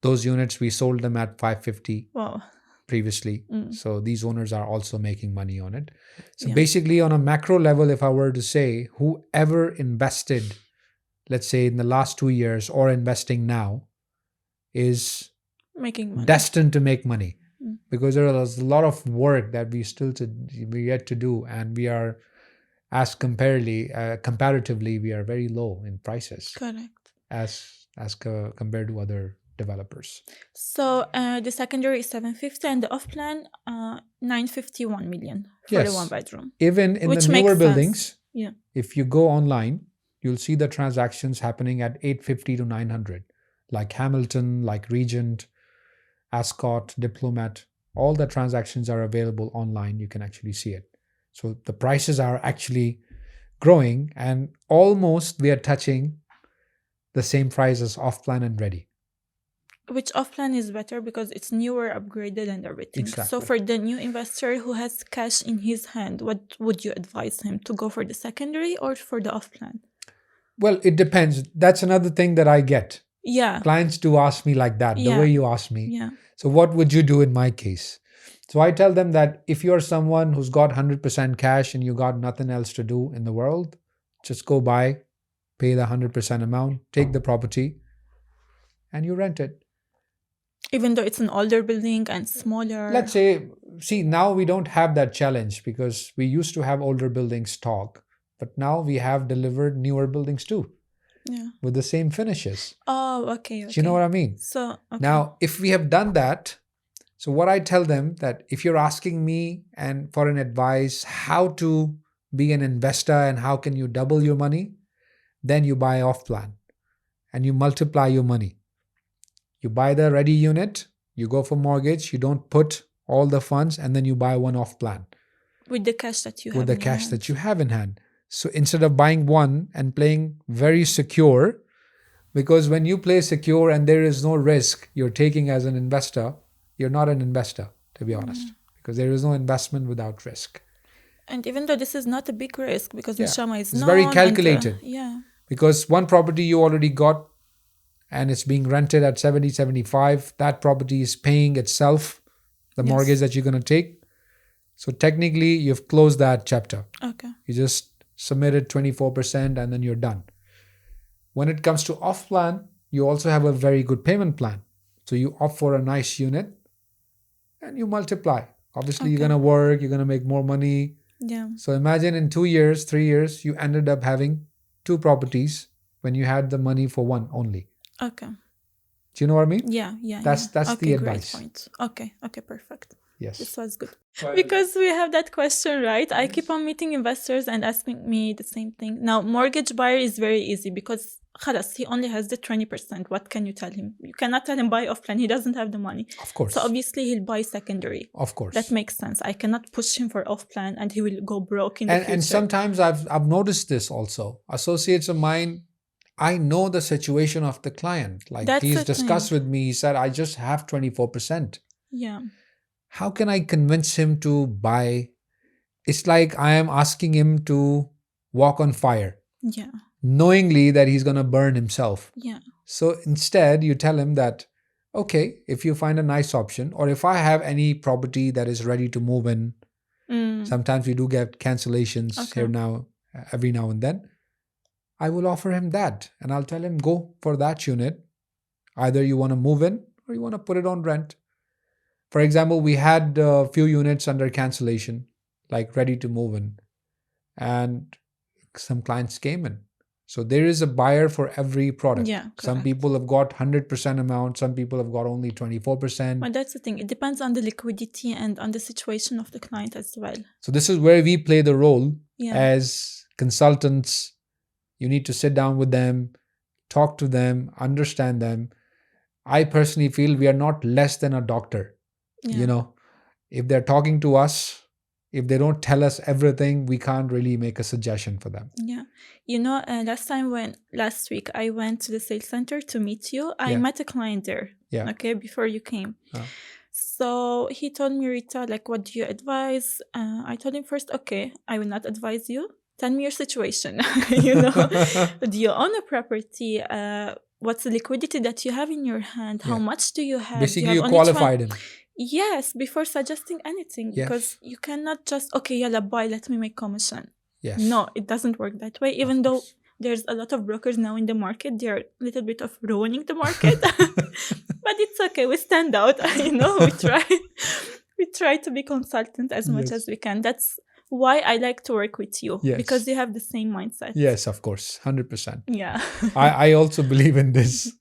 Those units, we sold them at 550 Wow. previously. Mm. So these owners are also making money on it. So Yeah. basically, on a macro level, if I were to say, whoever invested, let's say in the last 2 years or investing now, is Making money. destined to make money. Mm. Because there is a lot of work that we yet to do, and we are, as comparatively, we are very low in prices Correct. as compared to other developers. So the secondary is 750 and the off plan 951 million for Yes. the one bedroom. Even in Which the makes newer sense. buildings, Yeah. if you go online, you'll see the transactions happening at 850 to 900, like Hamilton, like Regent, Ascot, Diplomat. All the transactions are available online. You can actually see it. So the prices are actually growing, and almost we are touching the same price as off plan and ready. Which off plan is better because it's newer, upgraded, and everything. So Exactly. for the new investor who has cash in his hand, what would you advise him to go for the secondary or for the off plan? Well, it depends. That's another thing that I get. Yeah. Clients do ask me like that, the Yeah. way you asked me. Yeah. So what would you do in my case? So I tell them that if you're someone who's got 100% cash and you got nothing else to do in the world, just go buy, pay the 100% amount, take the property, and you rent it. Even though it's an older building and smaller. Let's say, see, now we don't have that challenge because we used to have older buildings stock, but now we have delivered newer buildings too Yeah. with the same finishes. Oh, okay. Do you know what I mean? So, okay. Now, if we have done that, so what I tell them that if you're asking me and for an advice how to be an investor and how can you double your money, then you buy off plan and you multiply your money. You buy the ready unit, you go for mortgage, you don't put all the funds, and then you buy one off plan. With the cash that you have. With the cash that you have in hand. So instead of buying one and playing very secure, because when you play secure and there is no risk you're taking as an investor, you're not an investor, to be honest, because there is no investment without risk. And even though this is not a big risk because Nshama is it's known. very calculated. Yeah. Because one property you already got and it's being rented at 70, 75, that property is paying itself, the Yes. mortgage that you're going to take. So technically, you've closed that chapter. Okay. You just submitted 24% and then you're done. When it comes to off plan, you also have a very good payment plan. So you opt for a nice unit and you multiply. Obviously, you're Okay. going to work, you're going to make more money. Yeah. So imagine in 2 years, 3 years, you ended up having 2 properties when you had the money for one only. Okay. Do you know what I mean? Yeah. That's okay, the advice. Great point. Okay, perfect. Yes. This was good. Because we have that question, right? I keep on meeting investors and asking me the same thing. Now, mortgage buyer is very easy because khalas, he only has the 20%. What can you tell him? You cannot tell him buy off plan. He doesn't have the money. Of course. So obviously he'll buy secondary. Of course. That makes sense. I cannot push him for off plan and he will go broke in the future. And sometimes I've noticed this also. Associates of mine, I know the situation of the client. Like That's he's the discussed thing. with me. He said, I just have 24%. Yeah. How can I convince him to buy? It's like I am asking him to walk on fire, Yeah. knowingly that he's going to burn himself. Yeah. So instead, you tell him that, okay, if you find a nice option, or if I have any property that is ready to move in, sometimes we do get cancellations here now, every now and then, I will offer him that. And I'll tell him, go for that unit. Either you want to move in or you want to put it on rent. For example, we had a few units under cancellation, like ready to move in. And some clients came in. So there is a buyer for every product. Yeah, Some correct. people have got 100% amount, some people have got only 24%. But that's the thing. It depends on the liquidity and on the situation of the client as well. So this is where we play the role Yeah. as consultants. You need to sit down with them, talk to them, understand them. I personally feel we are not less than a doctor. Yeah. If they're talking to us, if they don't tell us everything, we can't really make a suggestion for them. Yeah. Last week I went to the sales center to meet you. I Yeah. met a client there. Yeah. Okay, before you came. Oh. So he told me, Rita, like, what do you advise? I told him first, okay, I will not advise you. Tell me your situation. Do you own a property? What's the liquidity that you have in your hand? How Yeah. much do you have? Basically, do you have qualified him. Yes, before suggesting anything, Yes. because you cannot just, okay, yalla, buy, let me make commission. Yes. No, it doesn't work that way. Even though there's a lot of brokers now in the market, they're a little bit of ruining the market. But it's okay. We stand out. We try to be consultant as much as we can. That's why I like to work with you. Yes. Because you have the same mindset. Yes, of course. 100%. Yeah. I also believe in this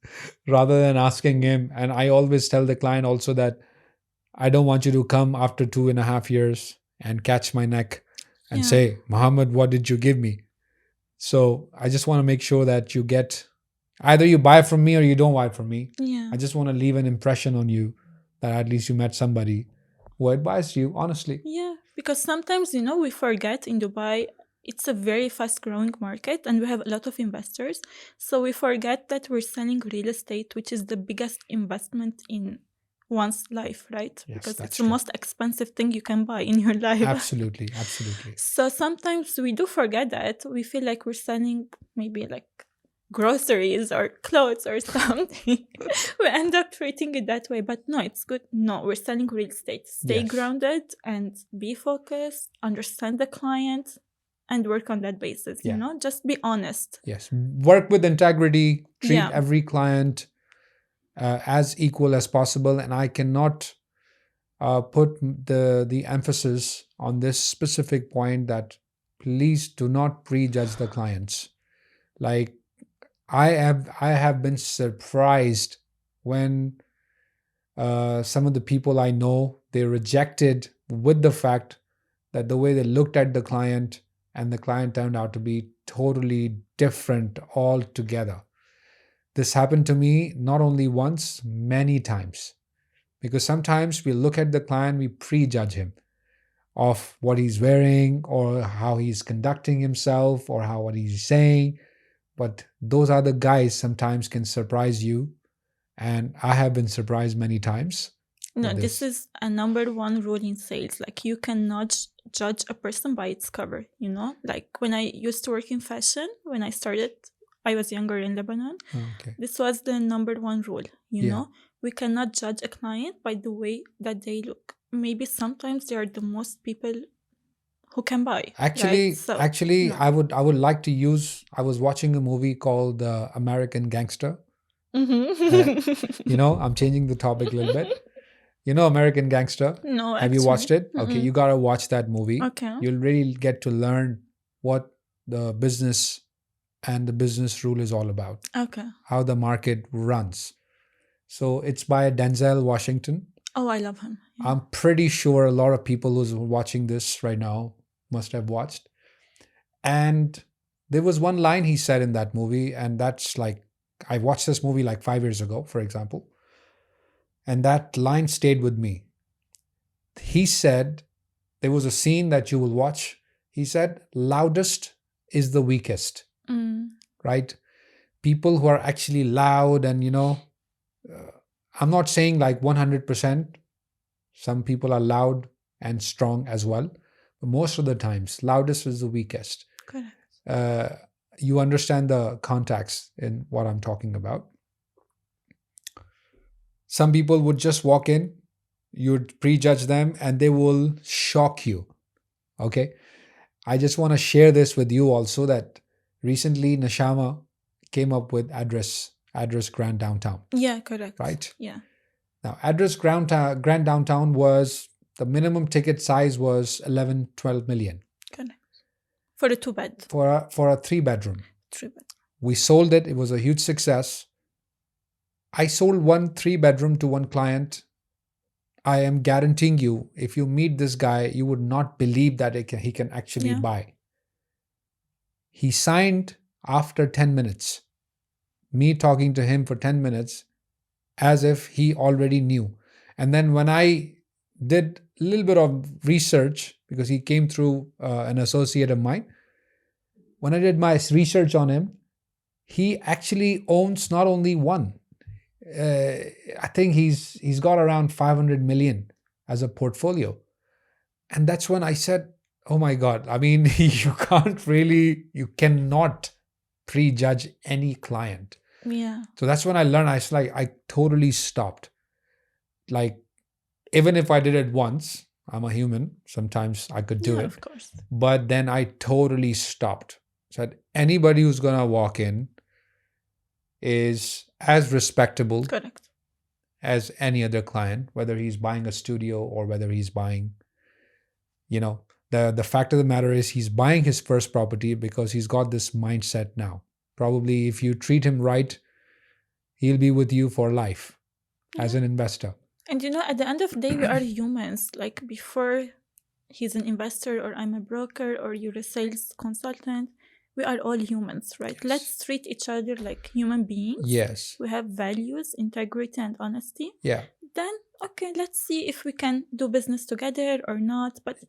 rather than asking him. And I always tell the client also that I don't want you to come after 2.5 years and catch my neck and say, Muhammad, what did you give me? So I just want to make sure that you get, either you buy from me or you don't buy from me. Yeah. I just want to leave an impression on you that at least you met somebody who advised you honestly. Yeah, because sometimes, we forget in Dubai, it's a very fast growing market and we have a lot of investors. So we forget that we're selling real estate, which is the biggest investment in one's life, right? Yes, because that's it's the true. most expensive thing you can buy in your life. Absolutely, absolutely. So sometimes we do forget that. We feel like we're selling maybe like groceries or clothes or something. We end up treating it that way, but no, it's good. No, we're selling real estate. Stay Yes. grounded and be focused, understand the client and work on that basis, just be honest. Yes, work with integrity, treat Yeah. every client as equal as possible. And I cannot put the emphasis on this specific point that please do not prejudge the clients. Like I have been surprised when some of the people I know, they rejected with the fact that the way they looked at the client and the client turned out to be totally different altogether. This happened to me not only once, many times. Because sometimes we look at the client, we prejudge him of what he's wearing or how he's conducting himself or what he's saying. But those other guys sometimes can surprise you. And I have been surprised many times. No, this is a number one rule in sales. Like you cannot judge a person by its cover, Like when I used to work in fashion, when I started, I was younger in Lebanon. Okay. This was the number one rule, know. We cannot judge a client by the way that they look. Maybe sometimes they are the most people who can buy. Actually, right? So, no. I would like to use. I was watching a movie called American Gangster. Mm-hmm. I'm changing the topic a little bit. American Gangster? No, have you watched it? Okay, you gotta watch that movie. Okay. You'll really get to learn what the business and the business rule is all about. Okay. How the market runs. So it's by Denzel Washington. Oh, I love him. Yeah. I'm pretty sure a lot of people who's watching this right now must have watched. And there was one line he said in that movie, and that's like, I watched this movie like 5 years ago, for example. And that line stayed with me. He said, there was a scene that you will watch. He said, loudest is the weakest. Right? People who are actually loud and, I'm not saying like 100%. Some people are loud and strong as well. But most of the times, loudest is the weakest. Correct. You understand the context in what I'm talking about. Some people would just walk in, you'd prejudge them, and they will shock you. Okay? I just want to share this with you also that recently Nshama came up with address Grand Downtown. Yeah, correct. Right? Yeah. Now, address Grand Downtown was, the minimum ticket size was 11-12 million. Correct. For a 2-bed. For a 3-bedroom. 3-bed. We sold it. It was a huge success. I sold one 3-bedroom to one client. I am guaranteeing you, if you meet this guy, you would not believe that he can actually Yeah. buy. He signed after 10 minutes. Me talking to him for 10 minutes as if he already knew. And then when I did a little bit of research, because he came through an associate of mine, when I did my research on him, he actually owns not only one. I think he's got around 500 million as a portfolio. And that's when I said, oh my God, I mean, you cannot prejudge any client. Yeah. So that's when I learned, I totally stopped. Like, even if I did it once, I'm a human, sometimes I could do Yeah, it. of course. But then I totally stopped. Said anybody who's going to walk in is as respectable Correct. as any other client, whether he's buying a studio or whether he's buying, the fact of the matter is he's buying his first property because he's got this mindset now. Probably if you treat him right, he'll be with you for life as an investor. And at the end of the day, we are humans. Like, before he's an investor or I'm a broker or you're a sales consultant, we are all humans, right? Yes. Let's treat each other like human beings. Yes. We have values, integrity, and honesty. Yeah. Then, okay, let's see if we can do business together or not. But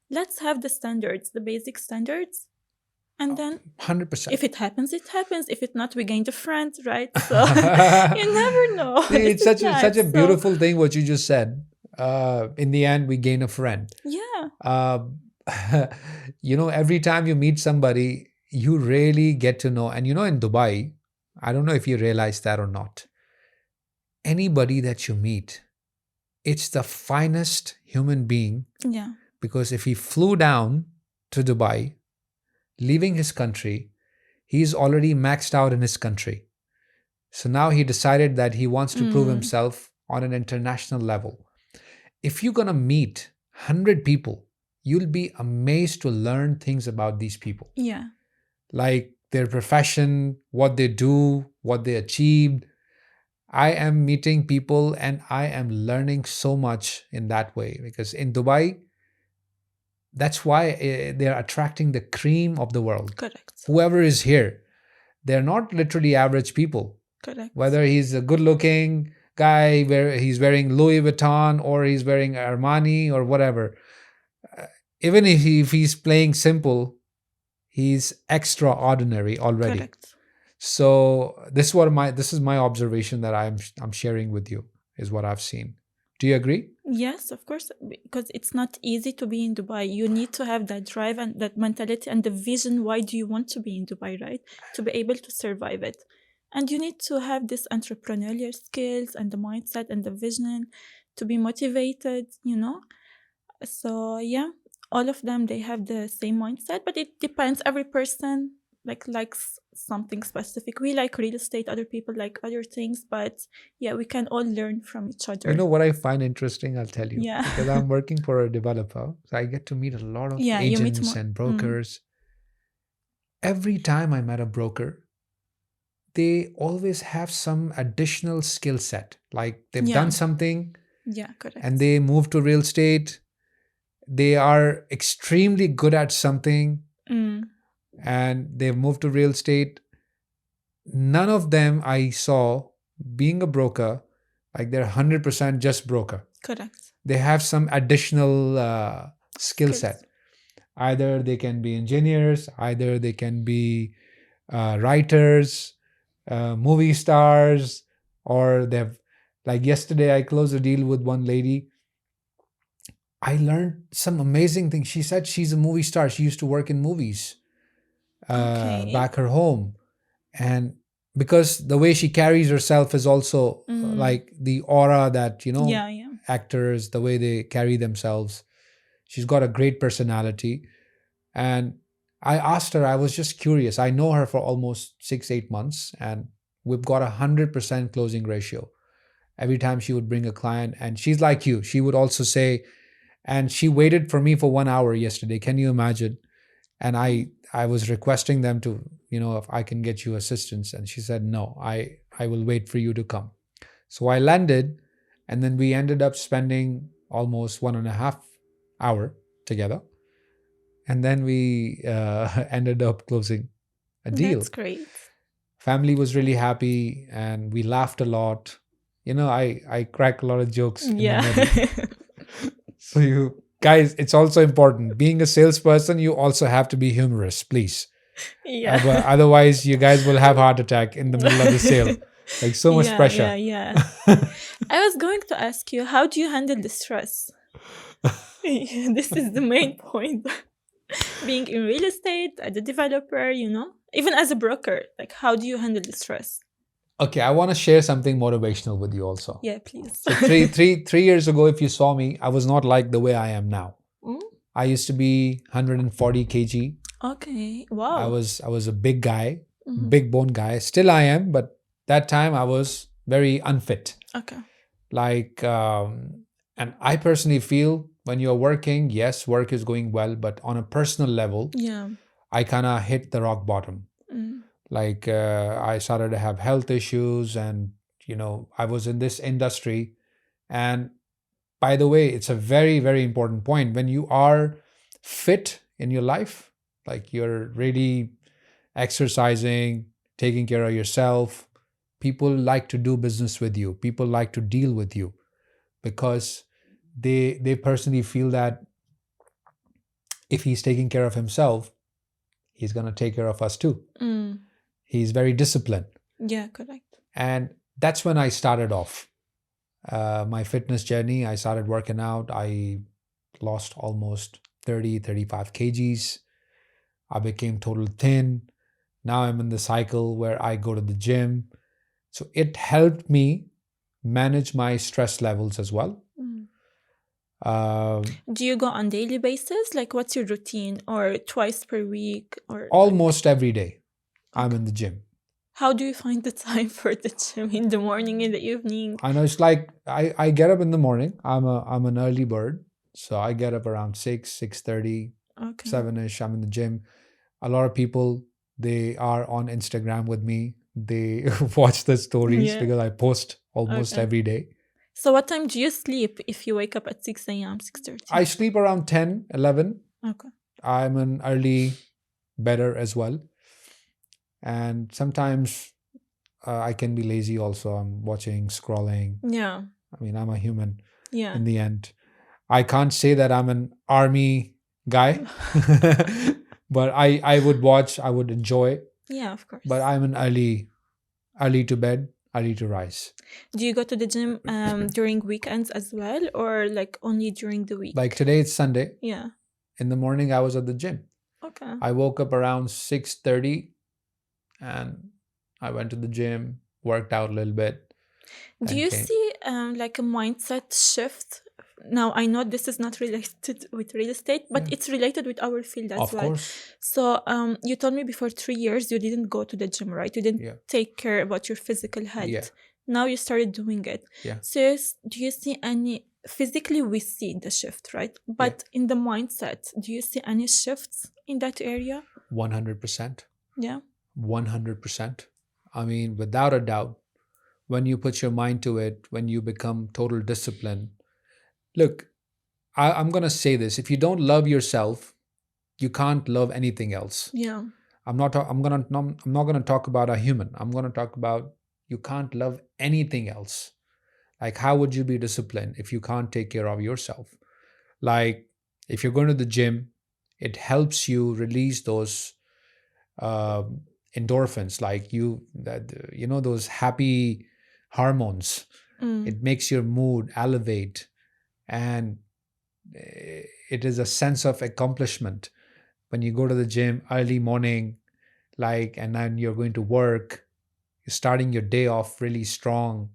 let's have the standards, the basic standards. And then 100%. if it happens, it happens. If it not, we gained a friend, right? So you never know. See, it's such a beautiful thing what you just said. In the end, we gain a friend. Yeah. Every time you meet somebody, you really get to know. And in Dubai, I don't know if you realize that or not. Anybody that you meet, it's the finest human being. Yeah. Because if he flew down to Dubai, leaving his country, he's already maxed out in his country. So now he decided that he wants to prove himself on an international level. If you're going to meet 100 people, you'll be amazed to learn things about these people. Yeah. Like their profession, what they do, what they achieved. I am meeting people and I am learning so much in that way, because in Dubai, that's why they're attracting the cream of the world. Correct. Whoever is here, they're not literally average people. Correct. Whether he's a good-looking guy, where he's wearing Louis Vuitton or he's wearing Armani or whatever, even if he's playing simple, he's extraordinary already. Correct. So this is my observation that I'm sharing with you, is what I've seen. Do you agree? Yes, of course, because it's not easy to be in Dubai. You need to have that drive and that mentality and the vision. Why do you want to be in Dubai, right? To be able to survive it. And you need to have this entrepreneurial skills and the mindset and the vision to be motivated, So yeah, all of them, they have the same mindset, but it depends. Every person likes something specific. We like real estate, other people like other things, but yeah, we can all learn from each other. You know what I find interesting? I'll tell you. Yeah. Because I'm working for a developer, so I get to meet a lot of agents and brokers. Every time I met a broker, they always have some additional skill set. Like they've done something. Yeah, correct. And they move to real estate. They are extremely good at something. And they've moved to real estate. None of them I saw being a broker, like they're 100% just broker. Correct. They have some additional skill set. Either they can be engineers, either they can be writers, movie stars, or they've, like yesterday I closed a deal with one lady. I learned some amazing things. She said she's a movie star. She used to work in movies back her home. And because the way she carries herself is also like the aura that, actors, the way they carry themselves. She's got a great personality. And I asked her, I was just curious. I know her for almost 6-8 months, and we've got 100% closing ratio. Every time she would bring a client, and she's like you, she would also say, and she waited for me for 1 hour yesterday. Can you imagine? And I was requesting them to, if I can get you assistance. And she said, no, I will wait for you to come. So I landed, and then we ended up spending almost 1.5 hours together. And then we ended up closing a deal. That's great. Family was really happy, and we laughed a lot. I crack a lot of jokes in the Yeah. middle. So you guys, it's also important. Being a salesperson, you also have to be humorous, please. Yeah. Otherwise, you guys will have heart attack in the middle of the sale. Like so much pressure. Yeah. I was going to ask you, how do you handle the stress? This is the main point. Being in real estate, as a developer, even as a broker, like how do you handle the stress? Okay, I want to share something motivational with you also. Yeah, please. So 3 years ago, if you saw me, I was not like the way I am now. Mm? I used to be 140 kg. Okay. I Wow. was a big guy, Mhm. big bone guy. Still I am, but that time I was very unfit. Okay. And I personally feel when you're working, yes, work is going well, but on a personal level, Yeah. I kind of hit the rock bottom. Mm. I started to have health issues, and I was in this industry. And by the way, it's a very, very important point. When you are fit in your life, like you're really exercising, taking care of yourself, people like to do business with you. People like to deal with you because they personally feel that if he's taking care of himself, he's going to take care of us too. Mm. He's very disciplined. Yeah, correct. And that's when I started off my fitness journey. I started working out. I lost almost 35 kgs. I became total thin. Now I'm in the cycle where I go to the gym. So it helped me manage my stress levels as well. Mm. Uh, Do you go on daily basis? Like, what's your routine, or twice per week, or almost every day I'm in the gym. how do you find the time for the gym? In the morning, in the evening? I know it's like I get up in the morning. I'm an early bird, so I get up around 6:30, Okay. 7ish. I'm in the gym. A lot of people, they are on Instagram with me. They watch the stories Yeah. because I post almost Okay. every day. So what time do you sleep if you wake up at 6 a.m., 6:30? I sleep around 10, 11. Okay. I'm an early bedder as well. And sometimes I can be lazy also. I'm watching, scrolling. Yeah. I mean, I'm a human Yeah. in the end. I can't say that I'm an army guy, but I would watch, I would enjoy. Yeah, of course. But I'm an early to bed, early to rise. Do you go to the gym during weekends as well, or like only during the week? Like today it's Sunday. Yeah. In the morning I was at the gym. Okay. I woke up around 6:30 and I went to the gym, worked out a little bit. Do and you came. see like a mindset shift? Now, I know this is not related with real estate, but Yeah. it's related with our field as Of well. course. So you told me before 3 years you didn't go to the gym, right? You didn't Yeah. take care about your physical health. Yeah. Now you started doing it. Yeah. So do you see any, physically we see the shift, right? But in the mindset, do you see any shifts in that area? 100%. Yeah. 100%. I mean, without a doubt, when you put your mind to it, when you become total discipline. Look, I'm going to say this. If you don't love yourself, you can't love anything else. Yeah. I'm not going to talk about a human. I'm going to talk about you can't love anything else. Like, how would you be disciplined if you can't take care of yourself? Like, if you're going to the gym, it helps you release those endorphins, like those happy hormones. Mm. It makes your mood elevate, and it is a sense of accomplishment when you go to the gym early morning, and then you're going to work, you're starting your day off really strong.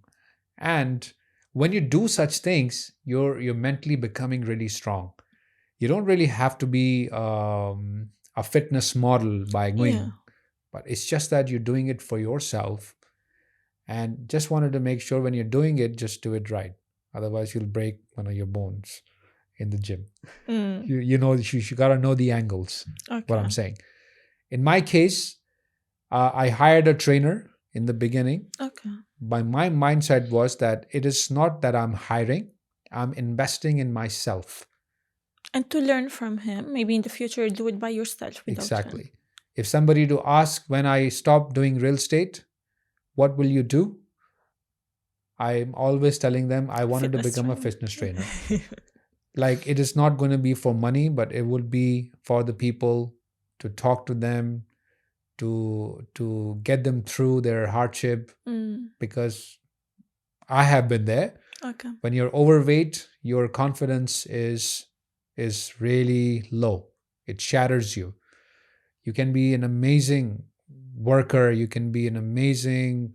And when you do such things, you're mentally becoming really strong. You don't really have to be a fitness model by going, Yeah. but it's just that you're doing it for yourself. And just wanted to make sure when you're doing it, just do it right. Otherwise, you'll break one of your bones in the gym. Mm. You got to know the angles, Okay. what I'm saying. In my case, I hired a trainer in the beginning. Okay. My mindset was that it is not that I'm hiring, I'm investing in myself. And to learn from him, maybe in the future do it by yourself without him. Exactly. If somebody to ask when I stop doing real estate, what will you do? I'm always telling them I wanted to Fitness become a trainer. fitness trainer. Like it is not going to be for money, but it would be for the people, to talk to them, to get them through their hardship, Mm, because I have been there. okay. When you're overweight, your confidence is really low. It shatters you. You can be an amazing worker, you can be an amazing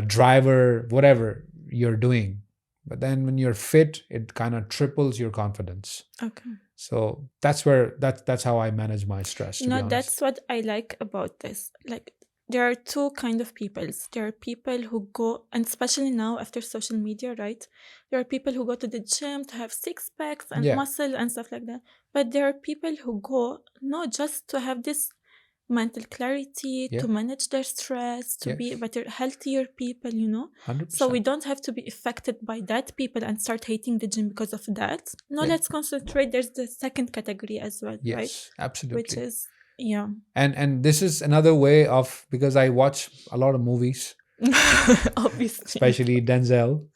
driver, whatever you're doing, but then when you're fit, it kind of triples your confidence. Okay. So that's how I manage my stress, to be honest. That's what I like about this. Like, there are two kind of peoples. There are people who go, and especially now after social media, right? There are people who go to the gym to have six packs and Yeah. muscle and stuff like that. But there are people who go not just to have this mental clarity, Yeah. to manage their stress, to be Yes. better, healthier people, you know? So we 100%. don't have to be affected by that people and start hating the gym because of that. No, Yeah. let's concentrate. There's the second category as well, right? Yes, Which absolutely. is, yeah. And this is another way of, because I watch a lot of movies, Obviously. especially Denzel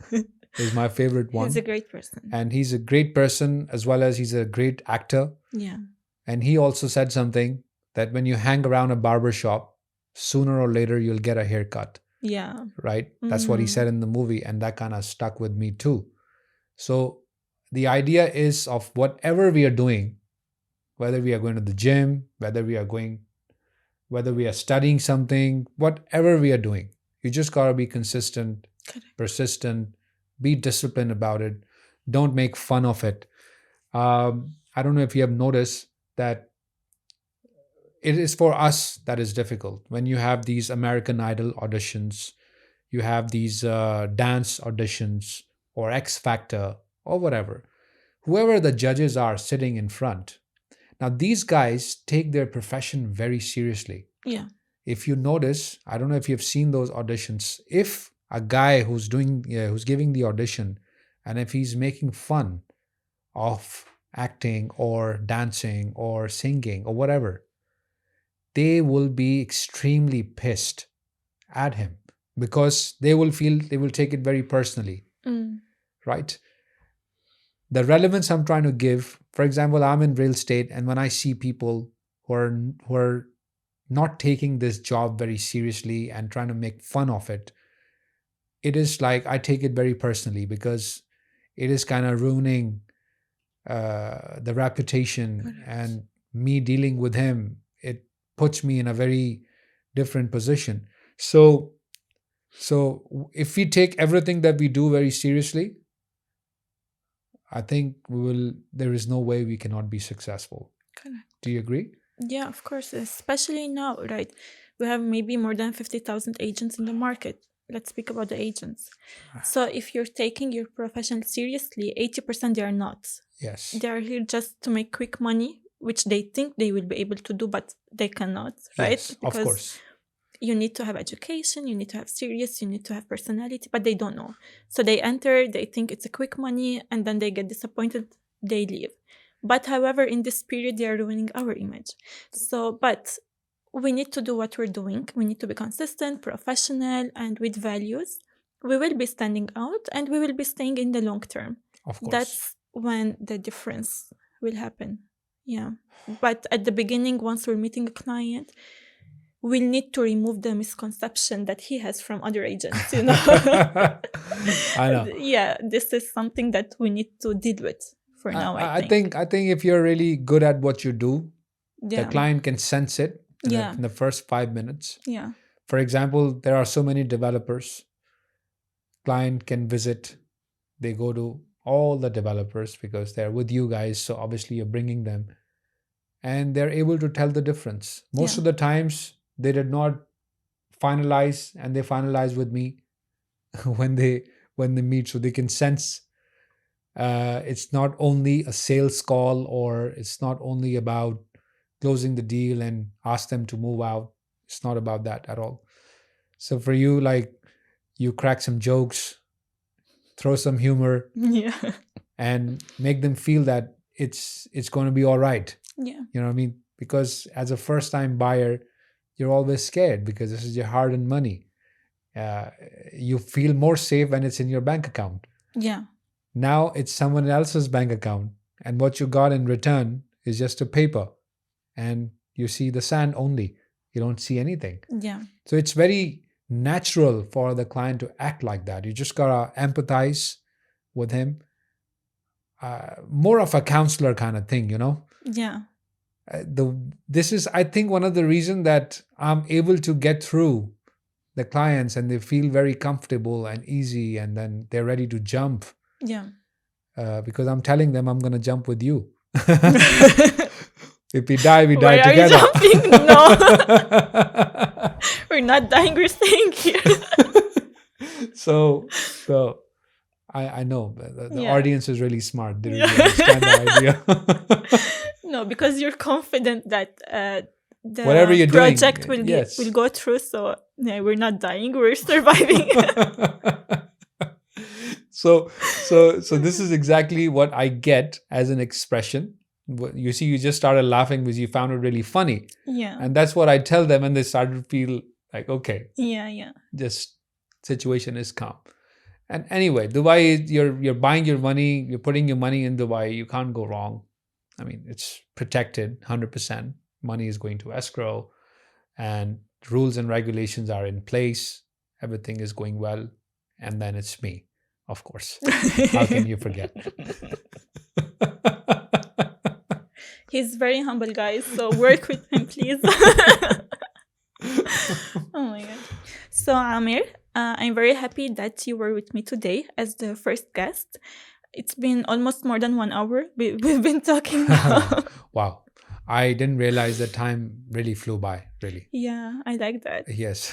is my favorite He's a one. great person. And he's a great person as well as he's a great actor. Yeah. And he also said something that when you hang around a barber shop, sooner or later you'll get a haircut, Yeah. right? That's what he said in the movie, and that kind of stuck with me too. So the idea is of whatever we are doing, whether we are going to the gym, whether we are studying something, whatever we are doing, you just got to be consistent, Correct. persistent, be disciplined about it. Don't make fun of it. I don't know if you have noticed that it is for us that is difficult. When you have these American Idol auditions, you have these dance auditions or X Factor or whatever, whoever the judges are sitting in front. Now, these guys take their profession very seriously. Yeah. If you notice, I don't know if you've seen those auditions. If a guy who's giving the audition, and if he's making fun of acting or dancing or singing or whatever, they will be extremely pissed at him because they will take it very personally, Mm. right? The relevance I'm trying to give, for example, I'm in real estate, and when I see people who are not taking this job very seriously and trying to make fun of it, it is like I take it very personally because it is kind of ruining the reputation. Correct. And me dealing with him, it puts me in a very different position. So if we take everything that we do very seriously, I think there is no way we cannot be successful. Correct. Do you agree? Yeah, of course. Especially now, right? We have maybe more than 50,000 agents in the market. Let's speak about the agents. So if you're taking your profession seriously, 80% they are not. Yes. They are here just to make quick money, which they think they will be able to do, but they cannot, right? Yes, of course. You need to have education, you need to have serious, you need to have personality, but they don't know. So they enter, they think it's a quick money, and then they get disappointed, they leave. But however, in this period, they are ruining our image. So, but we need to do what we're doing. We need to be consistent, professional, and with values. We will be standing out and we will be staying in the long term. Of course. That's when the difference will happen. Yeah. But at the beginning, once we're meeting a client, we need to remove the misconception that he has from other agents, you know? I know. Yeah, this is something that we need to deal with for now, I think. I think if you're really good at what you do, Yeah. the client can sense it Yeah. in the first 5 minutes. Yeah. For example, there are so many developers. Client can visit, they go to all the developers because they're with you guys. So obviously you're bringing them, and they're able to tell the difference. Most Yeah. of the times they did not finalize, and they finalize with me when they meet, so they can sense it's not only a sales call, or it's not only about closing the deal and ask them to move out. It's not about that at all. So for you, like, you crack some jokes, throw some humor, Yeah. and make them feel that it's going to be all right. Yeah. You know what I mean? Because as a first time buyer, you're always scared because this is your hard earned money. Uh, you feel more safe when it's in your bank account. Yeah. Now it's someone else's bank account, and what you got in return is just a paper, and you see the sand only. You don't see anything. Yeah. So it's very natural for the client to act like that. You just gotta empathize with him. More of a counselor kind of thing, you know. Yeah. This is, I think, one of the reasons that I'm able to get through the clients, and they feel very comfortable and easy, and then they're ready to jump, Yeah. because I'm telling them I'm gonna jump with you. If we die, we die Where are you together. jumping? No. We're not dying, we're staying here. So I know the Yeah. audience is really smart. They really Yeah. understand the idea. No, because you're confident that the Whatever you're doing, project will yes. will go through. So yeah, we're not dying, we're surviving. So this is exactly what I get as an expression. You see, you just started laughing because you found it really funny, Yeah. and that's what I tell them, and they started to feel like, okay, Yeah. Yeah. just situation is calm. And anyway, Dubai, you're buying your money, you're putting your money in Dubai. You can't go wrong. I mean, it's protected 100%. Money is going to escrow, and rules and regulations are in place. Everything is going well, and then it's me, of course. How can you forget? He's very humble, guys. So work with him, please. Oh my god. So Amir, I'm very happy that you were with me today as the first guest. It's been almost more than 1 hour. We've been talking now. Wow. I didn't realize the time really flew by, really. Yeah, I like that. Yes.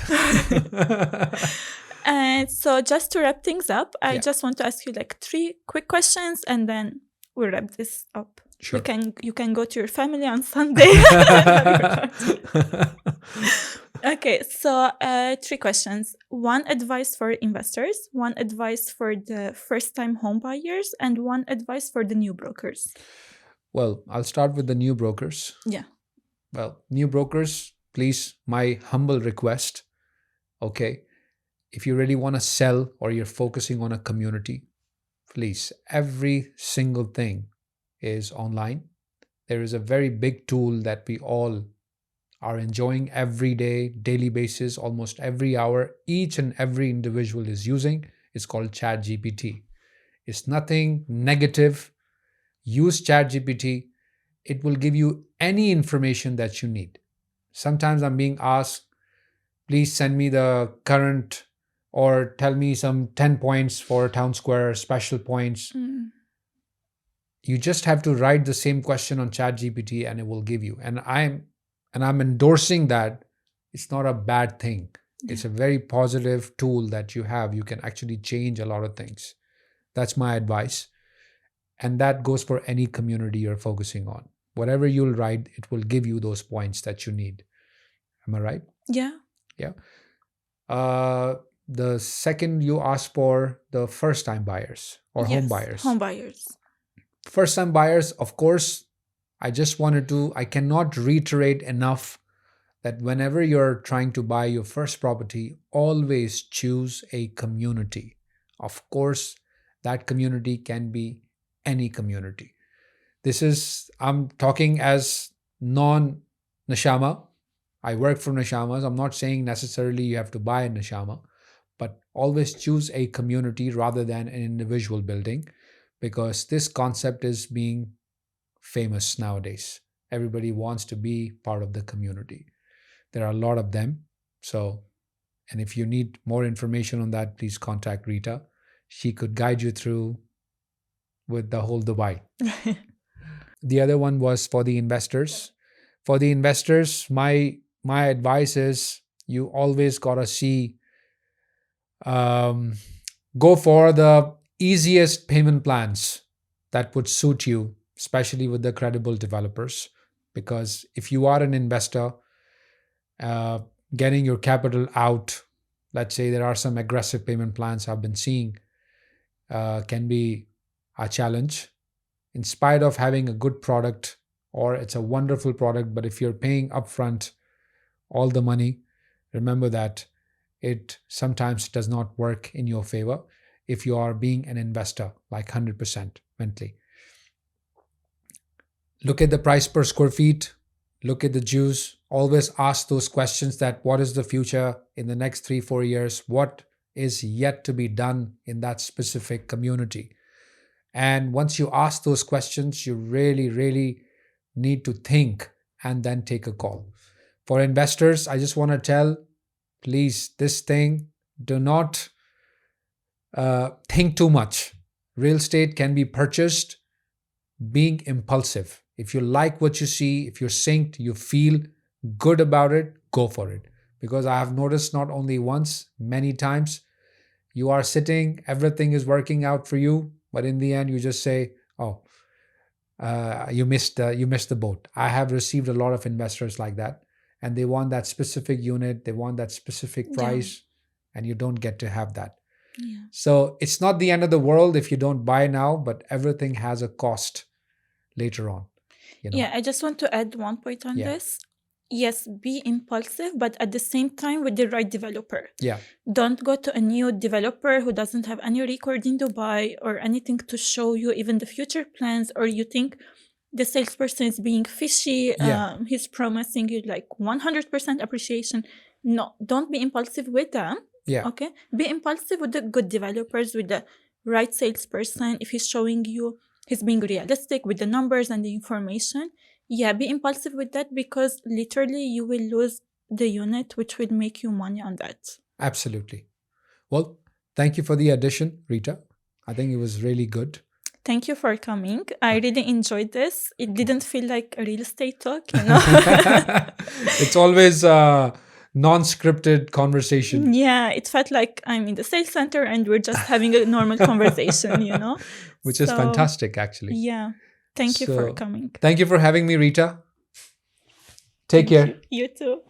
And so just to wrap things up, I Yeah. just want to ask you like 3 quick questions, and then we'll wrap this up. Sure. You can go to your family on Sunday. Okay, so 3 questions. 1 advice for investors, 1 advice for the first-time home buyers, and 1 advice for the new brokers. Well, I'll start with the new brokers. Yeah. Well, new brokers, please, my humble request, okay, if you really want to sell or you're focusing on a community, please, every single thing is online. There is a very big tool that we all are enjoying every day, daily basis, almost every hour. Each and every individual is using. It's called ChatGPT. It's nothing negative. Use ChatGPT. It will give you any information that you need. Sometimes I'm being asked, please send me the current, or tell me some 10 points for town square, special points. You just have to write the same question on ChatGPT and it will give you. And I'm endorsing that. It's not a bad thing. Yeah. It's a very positive tool that you have. You can actually change a lot of things. That's my advice. And that goes for any community you're focusing on. Whatever you'll write, it will give you those points that you need. Am I right? Yeah. Yeah. The second you asked for the first-time buyers or home buyers. Home buyers. First-time buyers, of course, I cannot reiterate enough that whenever you're trying to buy your first property, always choose a community. Of course, that community can be any community. I'm talking as non-Nshama. I work for Nshamas. I'm not saying necessarily you have to buy a Nshama, but always choose a community rather than an individual building, because this concept is being famous nowadays. Everybody wants to be part of the community. There are a lot of them. And if you need more information on that, please contact Rita. She could guide you through with the whole Dubai. The other one was for the investors. For the investors, my advice is you always gotta go for the easiest payment plans that would suit you, especially with the credible developers. Because if you are an investor, getting your capital out. Let's say there are some aggressive payment plans I've been seeing, can be a challenge. In spite of having a good product, or it's a wonderful product, but if you're paying upfront all the money, remember that it sometimes does not work in your favor if you are being an investor, like 100% mentally. Look at the price per square feet, look at the juice. Always ask those questions, that what is the future in the next 3-4 years? What is yet to be done in that specific community? And once you ask those questions, you really need to think and then take a call. For investors, I just want to tell, please, this thing, do not think too much. Real estate can be purchased being impulsive. If you like what you see, if you're synced, you feel good about it, go for it. Because I have noticed not only once, many times, you are sitting, everything is working out for you, but in the end you just say, oh, you missed the boat. I have received a lot of investors like that, and they want that specific unit, they want that specific price, and you don't get to have that. Yeah. So it's not the end of the world if you don't buy now, but everything has a cost later on. Yeah, I just want to add one point on this. Yes, be impulsive, but at the same time with the right developer. Yeah. Don't go to a new developer who doesn't have any record in Dubai or anything to show you even the future plans, or you think the salesperson is being fishy. He's promising you like 100% appreciation. No, don't be impulsive with them. Yeah. Okay. Be impulsive with the good developers, with the right salesperson. If he's showing you, he's being realistic with the numbers and the information. Yeah, be impulsive with that, because literally you will lose the unit, which will make you money on that. Absolutely. Well, thank you for the addition, Rita. I think it was really good. Thank you for coming. I really enjoyed this. It didn't feel like a real estate talk, you know. It's always a non-scripted conversation. Yeah, it felt like I'm in the sales center and we're just having a normal conversation, you know. Which is fantastic, actually. Yeah. Thank you for coming. Thank you for having me, Rita. Take care. You too.